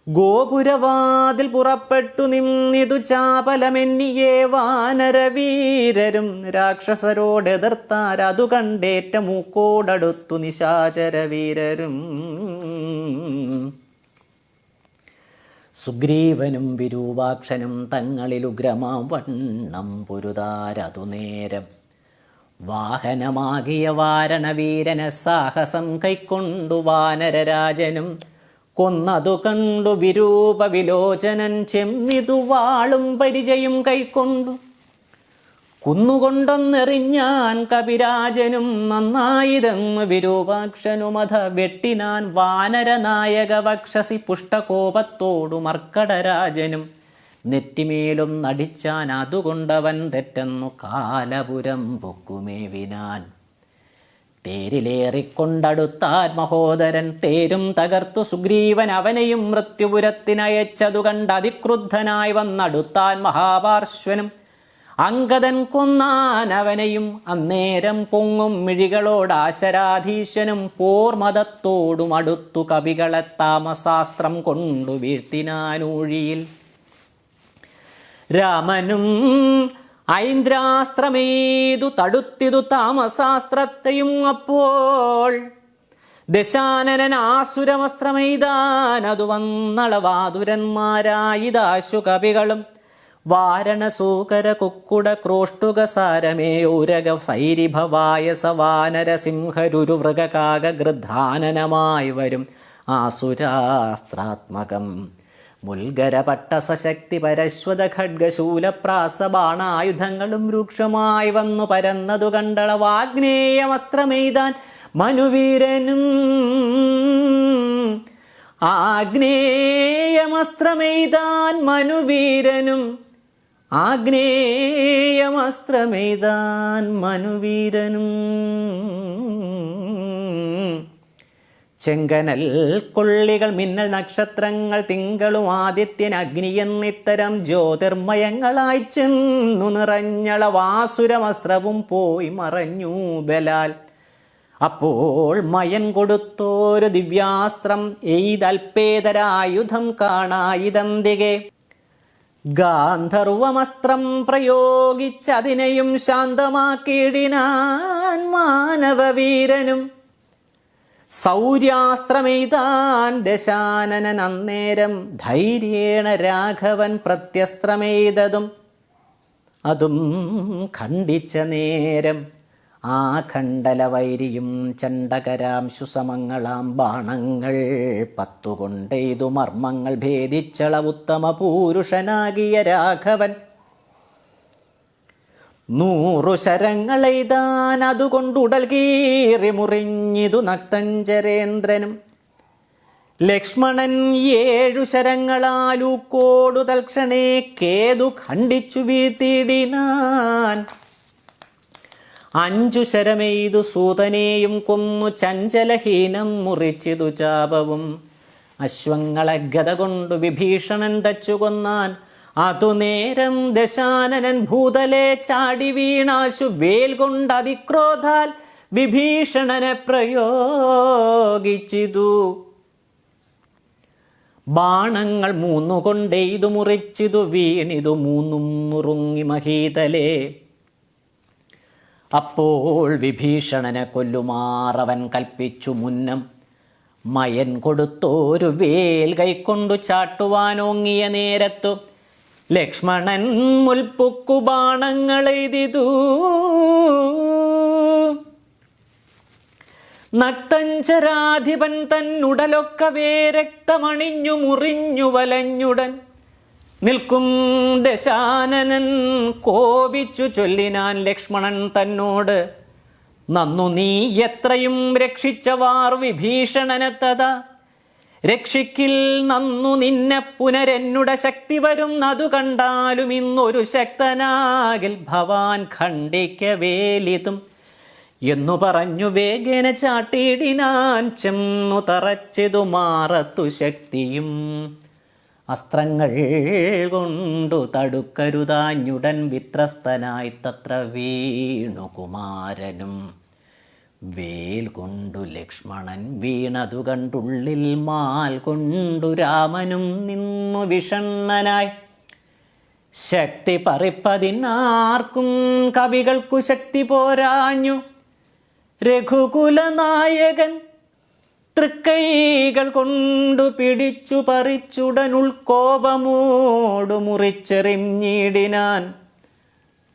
[SPEAKER 2] ഗോപുരവാതിൽ പുറപ്പെട്ടു നിന്നിതു ചാപലമെന്നിയേ വാനരവീരരും രാക്ഷസരോടെതിർത്താരതു കണ്ടേറ്റ മൂക്കോടടുത്തു നിശാചരവീരരും. സുഗ്രീവനും വിരൂപാക്ഷനും തങ്ങളിലുഗ്രമാം വണ്ണം പൊരുതാരതു നേരം. വാഹനമാകിയ വാരണവീരന സാഹസം കൈക്കൊണ്ടു വാനരരാജനും കൊന്നതു കണ്ടു വിരൂപ വിലോചനൻ ചെന്നിതു വാളും പരിചയും കൈക്കൊണ്ടു കുന്നുകൊണ്ടൊന്നെറിഞ്ഞാൻ കപിരാജനും നന്നായിതെന്ന് വിരൂപാക്ഷനുമത വെട്ടിനാൻ വാനരനായക വക്ഷസി പുഷ്ടകോപത്തോടു മർക്കടരാജനും നെറ്റിമേലും നടിച്ചാൻ അതുകൊണ്ടവൻ തെറ്റെന്നു കാലപുരം പൊക്കുമേവിനാൻ. തേരിലേറിക്കൊണ്ടടുത്താൻ മഹോദരൻ തേരും തകർത്തു സുഗ്രീവൻ അവനെയും മൃത്യുപുരത്തിനയച്ചതു കണ്ട് അതിക്രുദ്ധനായി വന്നടുത്താൻ മഹാപാർശ്വനും അങ്കദൻ കൊന്നാൻ അവനെയും. അന്നേരം പൊങ്ങും മിഴികളോടാശരാധീശനും പോർമതത്തോടും അടുത്തു കവികളെ താമസാസ്ത്രം കൊണ്ടു വീഴ്ത്തിനാനൂഴിയിൽ. രാമനും ഐന്ദ്രാസ്ത്രമേതു തടുത്തിതു താമസാസ്ത്രത്തെയും. അപ്പോൾ ദശാനനൻ ആസുരമസ്ത്രമെയ്താൻ അതു വന്നളവാതുരന്മാരായിതാശു കവികളും വാരണസൂകര കുക്കുട ക്രോഷ്ടുക സാരമേ ഊരക സൈരിഭവായ സവാനര സിംഹരുരു വൃഗകാക ഗൃധ്രാനനമായി വരും ആസുരാസ്ത്രാത്മകം. മുൽഗര പട്ടസശക്തി പരശ്വത ഖഡ്ഗശൂലപ്രാസബാണായുധങ്ങളും രൂക്ഷമായി വന്നു പരന്നതു കണ്ടളവാഗ്നേയമസ്ത്രമെയ്താൻ മനുവീരനും. ആഗ്നേയമസ്ത്രമെയ്താൻ മനുവീരനും. ആഗ്നേയമസ്ത്രമെയ്താൻ മനുവീരനും. ചെങ്കനൽ കൊള്ളികൾ മിന്നൽ നക്ഷത്രങ്ങൾ തിങ്കളും ആദിത്യൻ അഗ്നിയെന്നിത്തരം ജ്യോതിർമയങ്ങളായി ചെന്നു നിറഞ്ഞളവാസുരമസ്ത്രവും പോയി മറഞ്ഞു ബലാൽ. അപ്പോൾ മയൻ കൊടുത്തോരു ദിവ്യാസ്ത്രം എയ്തൽപേതരായുധം കാണായിതന്തികെ ഗാന്ധർവമസ്ത്രം പ്രയോഗിച്ചതിനെയും ശാന്തമാക്കിയിടിനാൻ മാനവവീരനും. സൗര്യാസ്ത്രമെയ്താൻ ദശാനനൻ അന്നേരം ധൈര്യേണ രാഘവൻ പ്രത്യസ്ത്രമെയ്തതും അതും ഖണ്ഡിച്ച നേരം. ആ ഖണ്ഡലവൈരിയും ചണ്ഡകരാം ശുസമങ്ങളാം ബാണങ്ങൾ 10 കൊണ്ടെയ്തു മർമ്മങ്ങൾ ഭേദിച്ചള ഉത്തമ പൂരുഷനാകിയ രാഘവൻ. 100 ശരങ്ങളെയ്താൻ അതുകൊണ്ടുടൽ കീറി മുറിഞ്ഞിതു നക്തഞ്ചരേന്ദ്രനും. ലക്ഷ്മണൻ 7 ശരങ്ങളാലൂക്കോടു തൽക്ഷണേ കേതു ഖണ്ഡിച്ചു വീഴ്ത്തിയിടിനാൻ. 5 ശരമെയ്തു സൂതനെയും കൊന്നു ചഞ്ചലഹീനം മുറിച്ചിതു ചാപവും. അശ്വങ്ങളെ ഗത കൊണ്ടു വിഭീഷണൻ തച്ചു കൊന്നാൻ. അതു നേരം ദശാനനൻ ഭൂതലെ ചാടി വീണാശു വേൽ കൊണ്ടതിക്രോധാൽ വിഭീഷണനെ പ്രയോഗിച്ചിതു. ബാണങ്ങൾ 3 കൊണ്ടെയ്തു മുറിച്ചിതു വീണിതു 3 നുറുങ്ങി മഹീതലേ. അപ്പോൾ വിഭീഷണനെ കൊല്ലുമാറവൻ കൽപ്പിച്ചു മുന്നം. മയൻ കൊടുത്തോരു വേൽ കൈക്കൊണ്ടു ചാട്ടുവാനോങ്ങിയ നേരത്തു ലക്ഷ്മണൻ മുൽപ്പുക്കു ബാണങ്ങളെയ്തിതു. നക്തഞ്ചരാധിപൻ തന്നുടലൊക്കവേ രക്തമണിഞ്ഞു മുറിഞ്ഞു വലഞ്ഞുടൻ നിൽക്കും ദശാനനൻ കോപിച്ചു ചൊല്ലിനാൻ ലക്ഷ്മണൻ തന്നോട്, നന്നു നീ എത്രയും രക്ഷിച്ചവാർ വിഭീഷണനത്തത, രക്ഷിക്കിൽ നന്നു നിന്നെ പുനരെന്നുടെ ശക്തി വരുന്നതു കണ്ടാലും ഇന്നൊരു ശക്തനാകിൽ ഭവാൻ ഖണ്ഡിക്കവേലിതും എന്നു പറഞ്ഞു വേഗേന ചാട്ടിയിടിനാൻ ചെന്നു തറച്ചിതു മാറത്തു ശക്തിയും. അസ്ത്രങ്ങൾ കൊണ്ടു തടുക്കരുതാഞ്ഞുടൻ വിത്രസ്തനായി തത്ര വീണു കുമാരനും. വേൽ കൊണ്ടു ലക്ഷ്മണൻ വീണതു കണ്ടുള്ളിൽ മാൽ കൊണ്ടു രാമനും നിന്നു വിഷണ്ണനായി. ശക്തി പറിപ്പതിനാർക്കും കവികൾക്കു ശക്തി പോരാഞ്ഞു. രഘുകുലനായകൻ തൃക്കൈകൾ കൊണ്ടു പിടിച്ചു പറിച്ചുടൻ ഉൾക്കോപമോടു മുറിച്ചെറിഞ്ഞിടിനാൻ.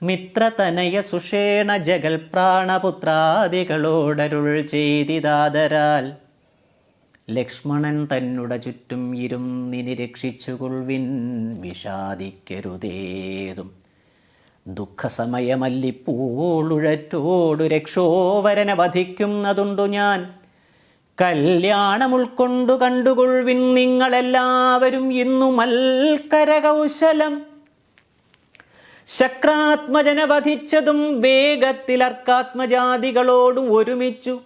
[SPEAKER 2] മിത്രതനയ സുഷേണ ജഗൽ പ്രാണപുത്രാദികളോടരുൾ ചെയ്തിതാദരാൽ, ലക്ഷ്മണൻ തന്നുട ചുറ്റും ഇരുന്നിനി രക്ഷിച്ചുകൊള്ളിൻ വിഷാദിക്കരുതേതും. ദുഃഖസമയമല്ലിപ്പൂളുഴറ്റോടു രക്ഷോവരനെ വധിക്കുന്നതുണ്ടു ഞാൻ. കല്യാണം ഉൾക്കൊണ്ടു കണ്ടുകൊള്ളിൻ നിങ്ങളെല്ലാവരും ഇന്നു മൽക്കരകൗശലം. ശക്രാത്മജനെ വധിച്ചതും വേഗത്തിൽ അർക്കാത്മജാതികളോടും ഒരുമിച്ചു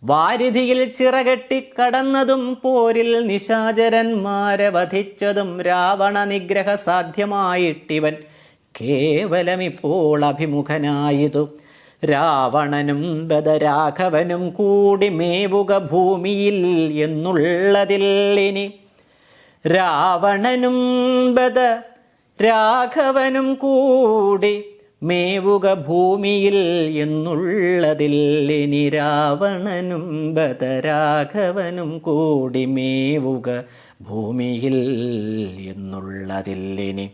[SPEAKER 2] വാരിധിയിൽ ചിറകെട്ടി കടന്നതും പോരിൽ നിശാചരന്മാരെ വധിച്ചതും രാവണ നിഗ്രഹ സാധ്യമായിട്ടിവൻ കേവലമിപ്പോൾ അഭിമുഖനായതു. രാവണനും ബദരാഘവനും കൂടി മേവുക ഭൂമിയിൽ എന്നുള്ളതില്ലിനി. രാവണനും ബദ രാഘവനും കൂടി മേവുക ഭൂമിയിൽ എന്നുള്ളതില്ലിനി. രാവണനും ബദരാഘവനും കൂടി മേവുക ഭൂമിയിൽ എന്നുള്ളതില്ലിനി.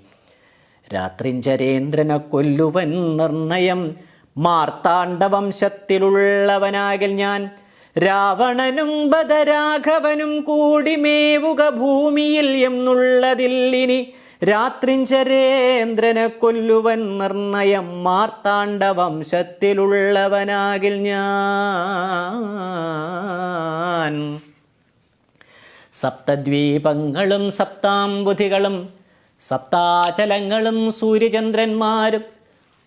[SPEAKER 2] രാത്രിഞ്ചരേന്ദ്രനെ കൊല്ലുവൻ നിർണയം മാർത്താണ്ഡവംശത്തിലുള്ളവനാകിൽ ഞാൻ. രാവണനും ബദരാഘവനും കൂടി മേവുക ഭൂമിയിൽ എന്നുള്ളതില്ലിനി. രാത്രിഞ്ചരേന്ദ്രനെ കൊല്ലുവൻ നിർണയം മാർത്താണ്ഡവംശത്തിലുള്ളവനാകിൽ ഞാൻ. സപ്തദ്വീപങ്ങളും സപ്താംബുധികളും സപ്താചലങ്ങളും സൂര്യചന്ദ്രന്മാരും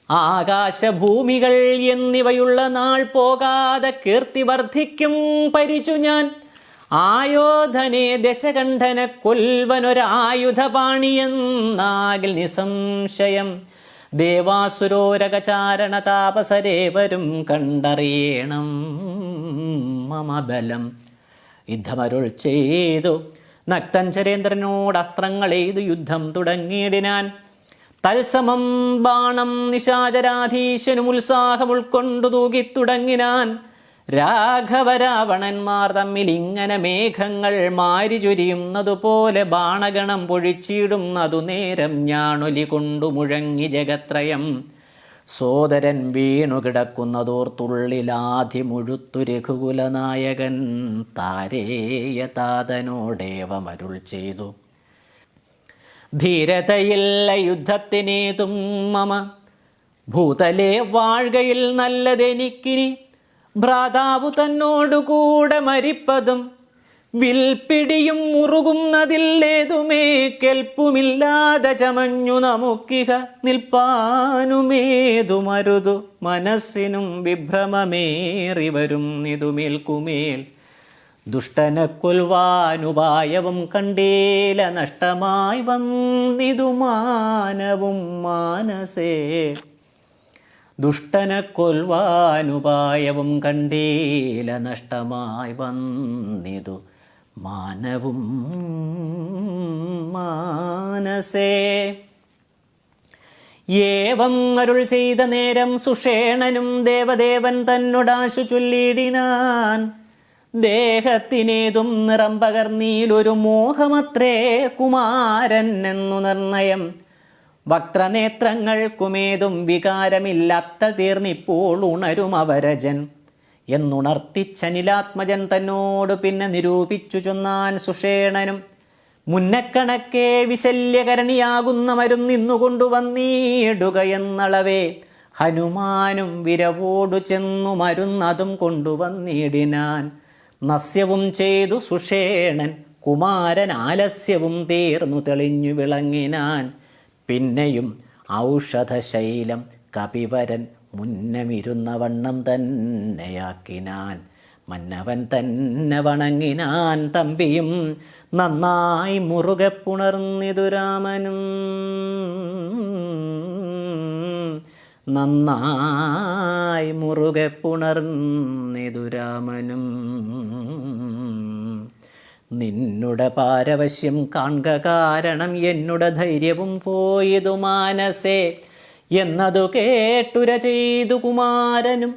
[SPEAKER 2] ആകാശഭൂമികൾ എന്നിവയുള്ള നാൾ പോകാതെ കീർത്തി വർദ്ധിക്കും പരിചു ഞാൻ. ആയോധനെ ദശകണ്ഠനെ കൊൽവനൊരായുധപാണിയെന്നാകിൽ നിസംശയം. ദേവാസുരോരകചാരണ താപസരേവരും കണ്ടറിയണം മമ ബലം. യുദ്ധമരുൾ ചെയ്തു നക്തഞ്ചരേന്ദ്രനോട് അസ്ത്രങ്ങളെയ്തു യുദ്ധം തുടങ്ങിയിടിനാൻ. തത്സമം ബാണം നിശാചരാധീശനും ഉത്സാഹം ഉൾക്കൊണ്ടു തൂകിത്തുടങ്ങിനാൻ. രാഘവരാവണന്മാർ തമ്മിൽ ഇങ്ങനെ മേഘങ്ങൾ മാരി ചൊരിയുന്നതുപോലെ ബാണഗണം പൊഴിച്ചിടുന്നതു നേരം ഞാണൊലി കൊണ്ടു മുഴങ്ങി ജഗത്രയം. സോദരൻ വീണു കിടക്കുന്നതോർത്തുള്ളിലാധി മുഴുത്തു രഘുകുലനായകൻ താരേയ താതനോടേവമരുൾ ചെയ്തു. ധീരതയില്ല യുദ്ധത്തിനേതും മമ ഭൂതലേ വാഴ്കയിൽ നല്ലതെനിക്കിനി. ഭ്രാതാവു തന്നോടുകൂടെ മരിപ്പതും വിൽപ്പിടിയും മുറുകുന്നതില്ലേതുമേ കെൽപ്പുമില്ലാതെ ചമഞ്ഞു നമുക്കിഹ നിൽപ്പാനുമേതുമരുതു. മനസ്സിനും വിഭ്രമമേറി വരും ഇതുമേൽക്കുമേൽ. ദുഷ്ടനെ കൊൽവാനുപായവും കണ്ടേല നഷ്ടമായി വന്നിതു മാനവും മാനസേ. ദുഷ്ടനെ കൊൽവാനുപായവും കണ്ടേല നഷ്ടമായി വന്നിതു മാനവും മാനസേ. ഏവം അരുൾ ചെയ്ത നേരം സുഷേണനും ദേവദേവൻ തന്നോടാശു ചൊല്ലിയിടിനാൻ. ദേഹത്തിനേതും നിറം പകർന്നീലൊരു മോഹമത്രേ കുമാരൻ എന്നു നിർണയം. വക്രനേത്രങ്ങൾക്കുമേതും വികാരമില്ലാത്ത തീർന്നിപ്പോൾ ഉണരും അവരജൻ എന്നുണർത്തിച്ചനിലാത്മജൻ തന്നോട് പിന്നെ നിരൂപിച്ചു ചൊന്നാൻ സുഷേണനും. മുന്നക്കണക്കെ വിശല്യകരണിയാകുന്ന മരുന്നിന്നു കൊണ്ടുവന്നിടുകയെന്നളവേ ഹനുമാനും വിരവോടു ചെന്നു മരുന്നതും കൊണ്ടുവന്നിടിനാൻ. നസ്യവും ചെയ്തു സുഷേണൻ കുമാരൻ ആലസ്യവും തീർന്നു തെളിഞ്ഞു വിളങ്ങിനാൻ. പിന്നെയും ഔഷധശൈലം കപിവരൻ മുന്നമിരുന്ന വണ്ണം തന്നെയാക്കിനാൻ. മന്നവൻ തന്നെ വണങ്ങിനാൻ തമ്പിയും നന്നായി മുറുകെ പുണർന്നിതു രാമനും. നന്നായി മുറുകെ പുണർന്നിതു രാമനും. നിന്നുടെ പാരവശ്യം കാൺക കാരണം എന്നുടെ ധൈര്യവും പോയതു മാനസേ എന്നതു കേട്ടുര ചെയ്തു കുമാരനും.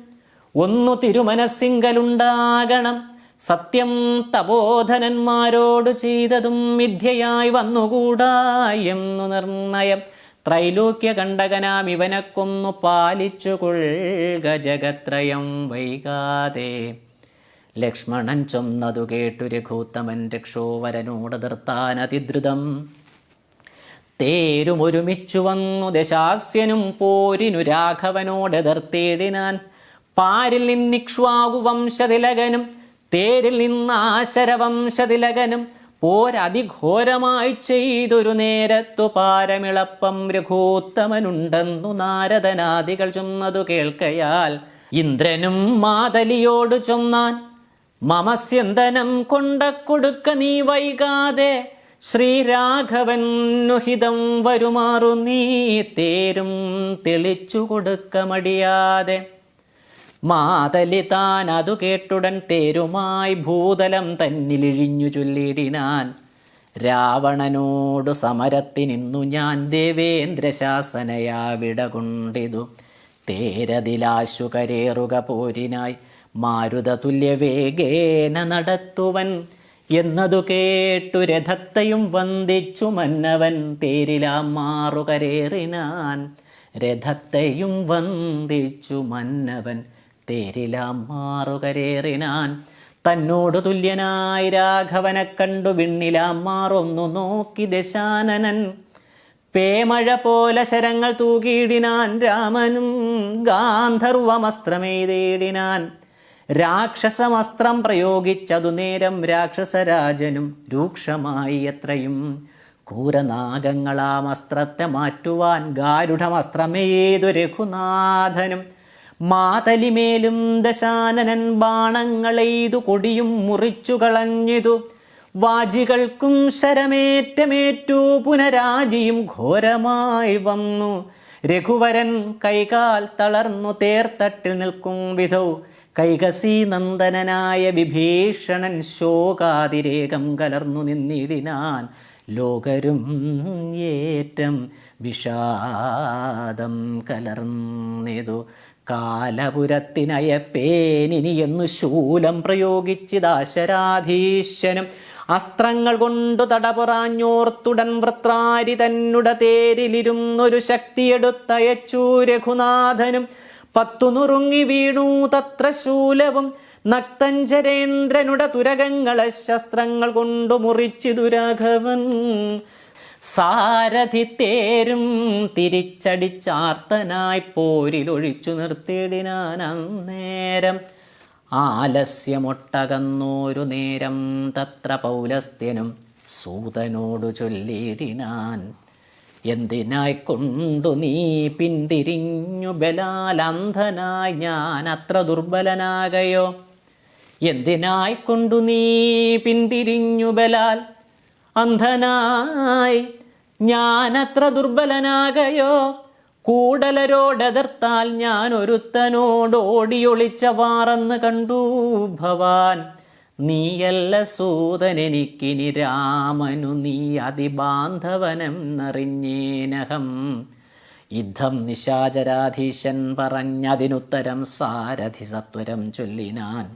[SPEAKER 2] ഒന്നു തിരുമനസ്സിങ്കലുണ്ടാകണം സത്യം തപോധനന്മാരോടു ചെയ്തതും മിഥ്യയായി വന്നുകൂടാ എന്നു നിർണയം. ത്രൈലോക്യ കണ്ടകനാം ഇവനെ കൊന്നു പാലിച്ചു കൊള്ളുക ജഗത്രയം വൈകാതെ. ലക്ഷ്മണൻ ചൊന്നതു കേട്ടു രഘൂത്തമൻ രക്ഷോവരനോടതിർത്താൻ അതിദ്രുതം. തേരുമൊരുമിച്ചു വന്നു ദശാസ്യനും പോരിനു രാഘവനോടെതിർത്തിടിനാൻ. പാരിൽ നിന്നിക്ഷ്വാകു വംശതിലകനും തേരിൽ നിന്നാശരവംശതിലകനും പോരതിഘോരമായി ചെയ്തൊരു നേരത്തു പാരമിളപ്പം രഘൂത്തമനുണ്ടെന്നു നാരദനാദികൾ ചൊന്നതു കേൾക്കയാൽ ഇന്ദ്രനും മാതലിയോട് ചൊന്നാൻ. മമസ്യന്തനം കൊണ്ടക്കൊടുക്ക നീ വൈകാതെ ശ്രീരാഘവനുഹിതം വരുമാറു നീ തേരും തെളിച്ചു കൊടുക്ക മടിയാതെ. മാതലി താൻ അതു കേട്ടുടൻ തേരുമായി ഭൂതലം തന്നിലിഴിഞ്ഞു ചൊല്ലിടിനാൻ. രാവണനോടു സമരത്തിനിന്നു ഞാൻ ദേവേന്ദ്രശാസനയാവിട കൊണ്ടിതു. തേരതിലാശു കരേറുക പോരിനായി മാരുത തുല്യവേഗേന നടത്തുവൻ എന്നതു കേട്ടു രഥത്തെയും വന്ദിച്ചു മന്നവൻ തേരിലാം മാറുകരേറിനാൻ. രഥത്തെയും വന്ദിച്ചു മന്നവൻ തേരിലാം മാറുകരേറിനാൻ. തന്നോടു തുല്യനായി രാഘവനെ കണ്ടു വിണ്ണിലാം മാറൊന്നു നോക്കി ദശാനനൻ. പേമഴ പോലെ ശരങ്ങൾ തൂകിയിടിനാൻ രാമനും ഗാന്ധർവമസ്ത്രമെയ്തിടിനാൻ. രാക്ഷസമസ്ത്രം പ്രയോഗിച്ചതു നേരം രാക്ഷസരാജനും രൂക്ഷമായി എത്രയും. ക്രൂരനാഗങ്ങളാം അസ്ത്രത്തെ മാറ്റുവാൻ ഗാരുഡമസ്ത്രമേതു രഘുനാഥനും. മാതലിമേലും ദശാനനൻ ബാണങ്ങളെയ്തു കൊടിയും മുറിച്ചു കളഞ്ഞിതു. വാജികൾക്കും ശരമേറ്റമേറ്റു പുനരാജിയും ഘോരമായി വന്നു. രഘുവരൻ കൈകാൽ തളർന്നു തേർത്തട്ടിൽ നിൽക്കും വിധൗ കൈകസി നന്ദനനായ വിഭീഷണൻ ശോകാതിരേകം കലർന്നു നിന്നിടിനാൻ. ലോകരും ഏറ്റം വിഷാദം കലർന്നിതു. കാലപുരത്തിനയപ്പേനിനി എന്നു ശൂലം പ്രയോഗിച്ചിതാശരാധീശനും. അസ്ത്രങ്ങൾ കൊണ്ടു തടപുറാഞ്ഞോർത്തുടൻ വൃത്രാരി തന്നുട തേരിലിരുന്നൊരു ശക്തിയെടുത്തയച്ചു രഘുനാഥനും. 10 നുറുങ്ങി വീണു തത്ര ശൂലവും. നക്തഞ്ചരേന്ദ്രനുടെ തുരകങ്ങളെ ശസ്ത്രങ്ങൾ കൊണ്ടു മുറിച്ചിതു രാഘവൻ. സാരഥി തേരും തിരിച്ചടിച്ചാർത്തനായി പോരിലൊഴിച്ചു നിർത്തിയിടിനാൻ അന്നേരം. ആലസ്യമൊട്ടകന്നോരു നേരം തത്ര പൗലസ്ത്യനും സൂതനോടു ചൊല്ലിയിടിനാൻ. എന്തിനായിക്കൊണ്ടു നീ പിന്തിരിഞ്ഞു ബലാലന്ധനായി ഞാൻ അത്ര ദുർബലനാകയോ. എന്തിനായിക്കൊണ്ടു നീ പിന്തിരിഞ്ഞു ബലാൽ അന്ധനായി ഞാനത്ര ദുർബലനാകയോ. കൂടലരോടെതിർത്താൽ ഞാൻ ഒരുത്തനോട് ഓടിയൊളിച്ചവാറെന്ന് കണ്ടു ഭവാൻ. നീയല്ല സൂതനെനിക്കിനി രാമനു നീ അതിബാന്ധവനെന്നറിഞ്ഞേനഹം. യുദ്ധം നിശാചരാധീശൻ പറഞ്ഞതിനുത്തരം സാരഥി സത്വരം ചൊല്ലിനാൻ.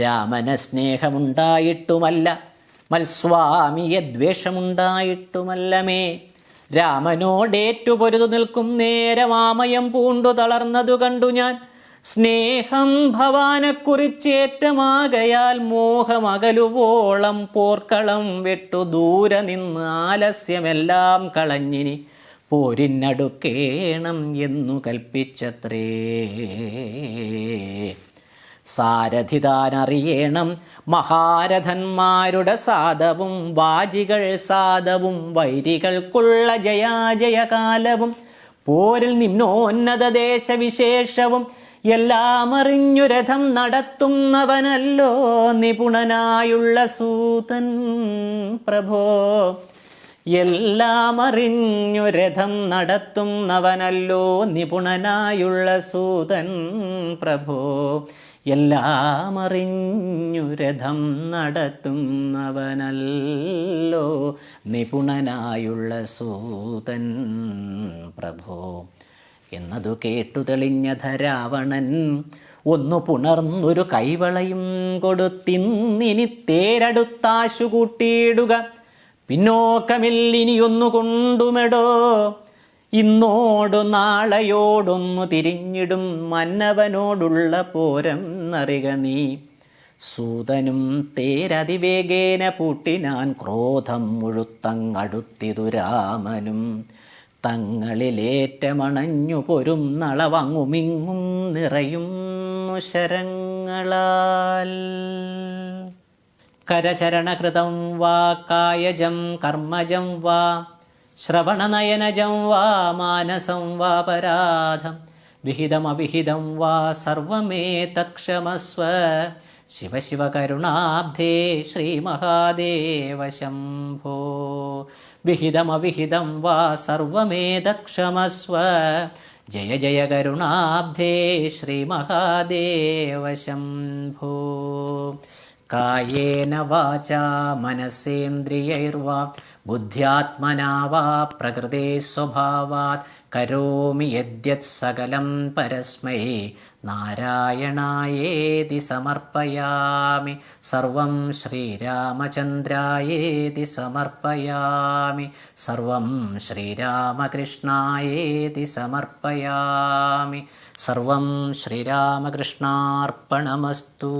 [SPEAKER 2] രാമന സ്നേഹമുണ്ടായിട്ടുമല്ല മൽസ്വാമിയെ ദ്വേഷമുണ്ടായിട്ടുമല്ലമേ. രാമനോടേറ്റു പൊരുതു നിൽക്കും നേരമാമയം പൂണ്ടു തളർന്നതു കണ്ടു ഞാൻ. സ്നേഹം ഭവാനെക്കുറിച്ചേറ്റമാകയാൽ മോഹമകലുവോളം പോർക്കളം വെട്ടു ദൂരെ നിന്ന് ആലസ്യമെല്ലാം കളഞ്ഞിനി പോരിനടുക്കേണം എന്നു കൽപ്പിച്ചത്രേ. സാരഥി താനറിയേണം മഹാരഥന്മാരുടെ സാദവും വാജികൾ സാദവും വൈരികൾക്കുള്ള ജയാജയകാലവും പോരിൽ നിമ്നോന്നത ദേശവിശേഷവും എല്ലാം അറിഞ്ഞു രഥം നടത്തുന്നവനല്ലോ നിപുണനായുള്ള സൂതൻ പ്രഭോ. എല്ലാം അറിഞ്ഞു രഥം നടത്തുന്നവനല്ലോ നിപുണനായുള്ള സൂതൻ പ്രഭോ. എല്ലാം അറിഞ്ഞു രഥം നടത്തുന്നവനല്ലോ നിപുണനായുള്ള സൂതൻ പ്രഭോ. എന്നതു കേട്ടു തെളിഞ്ഞ രാവണൻ ഒന്നു പുണർന്നൊരു കൈവളയും കൊടുത്തിന്നിനി തേരടുത്താശു കൂട്ടിയിടുക പിന്നോക്കമില്ലിനിയൊന്നു കൊണ്ടുമെടോ. ഇന്നോടു നാളെയോടൊന്നു തിരിഞ്ഞിടും മന്നവനോടുള്ള പോരം നറിക നീ. സൂതനും തേരതിവേഗേന പൂട്ടിനാൻ ക്രോധം മുഴുത്തങ്ങടുത്തിതു രാമനും. തങ്ങളിലേറ്റമണഞ്ഞു പൊരും നളവങ്ങുമിങ്ങും നിറയുന്നു ശരങ്ങളാൽ. കരചരണകൃതം വാ കായജം കർമ്മജം വാ ശ്രവണനയനജം വാ മാനസം വാ പരാധം വിഹിതമവിഹിതം വാ സർവമേതത്ക്ഷമസ്വ. ശിവ ശിവ കരുണാബ്ധേ ശ്രീമഹാദേവ ശംഭോ. വിഹിതമവിഹിതം വാ സർവമേതത്ക്ഷമസ്വ. ജയ ജയ കരുണാബ്ധേ ശ്രീമഹാദേവ ശംഭോ. കായേന വാചാ മനസേന്ദ്രിയൈർവാ ബുദ്ധ്യാത്മനാ വാ പ്രകൃതേ സ്വഭാവാത് കരോമി യദ്യത് സകലം പരസ്മൈ നാരായണായേതി സമർപ്പയാമി. സർവം ശ്രീരാമചന്ദ്രായേതി സമർപ്പയാമി. സർവം ശ്രീരാമകൃഷ്ണായേതി സമർപ്പയാമി. സർവം ശ്രീരാമകൃഷ്ണാർപ്പണമസ്തു.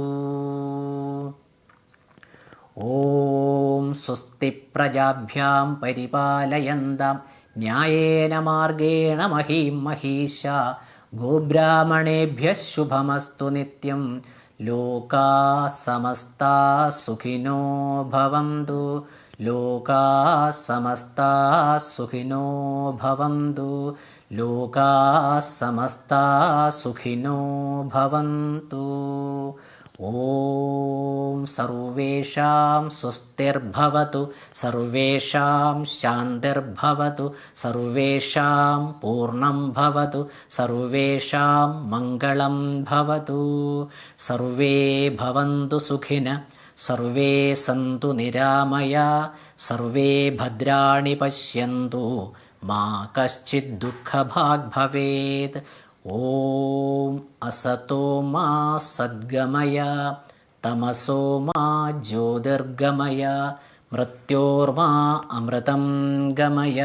[SPEAKER 2] ഓം സ്വസ്തി പ്രജാഭ്യാം പരിപാലയന്താം ന്യായേന മാർഗേണ മഹീം മഹീശാ. ഗോബ്രാഹ്മണേഭ്യഃ ശുഭമസ്തു നിത്യം. ലോകാ സമസ്താ സുഖിനോ ഭവന്തു. ലോകാ സമസ്താ സുഖിനോ ഭവന്തു. ലോകാ സമസ്താ സുഖിനോ ഭവന്തു. ഓം സർവേഷാം സ്വസ്തിർഭവതു. സർവേഷാം ശാന്തിർഭവതു. സർവേഷാം പൂർണ്ണം ഭവതു. സർവേഷാം മംഗളം ഭവതു. സർവേ ഭവന്തു സുഖിനഃ. സർവേ സന്തു നിരാമയാ. സർവേ ഭദ്രാണി പശ്യന്തു മാ കശ്ചിത് ദുഃഖഭാഗ് ഭവേത്. ഓം അസതോ മാ സദ്ഗമയ തമസോ മാ ജ്യോതിർഗമയ മൃത്യോർമാ അമൃതം ഗമയ.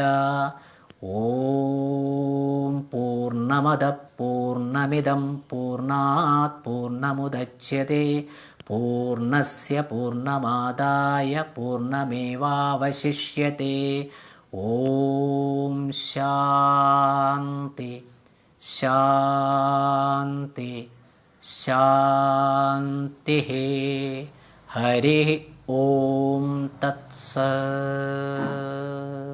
[SPEAKER 2] ഓം പൂർണ്ണമദ പൂർണ്ണമിദം പൂർണ്ണാത് പൂർണ്ണമുദച്യത്തെ പൂർണ്ണസ്യ പൂർണ്ണമാദായ പൂർണ്ണമേവാവശിഷ്യത്തെ. ഓം ശാന്തി ശാന്തി ശാന്തി. ഹരി ഓം തത്സത്.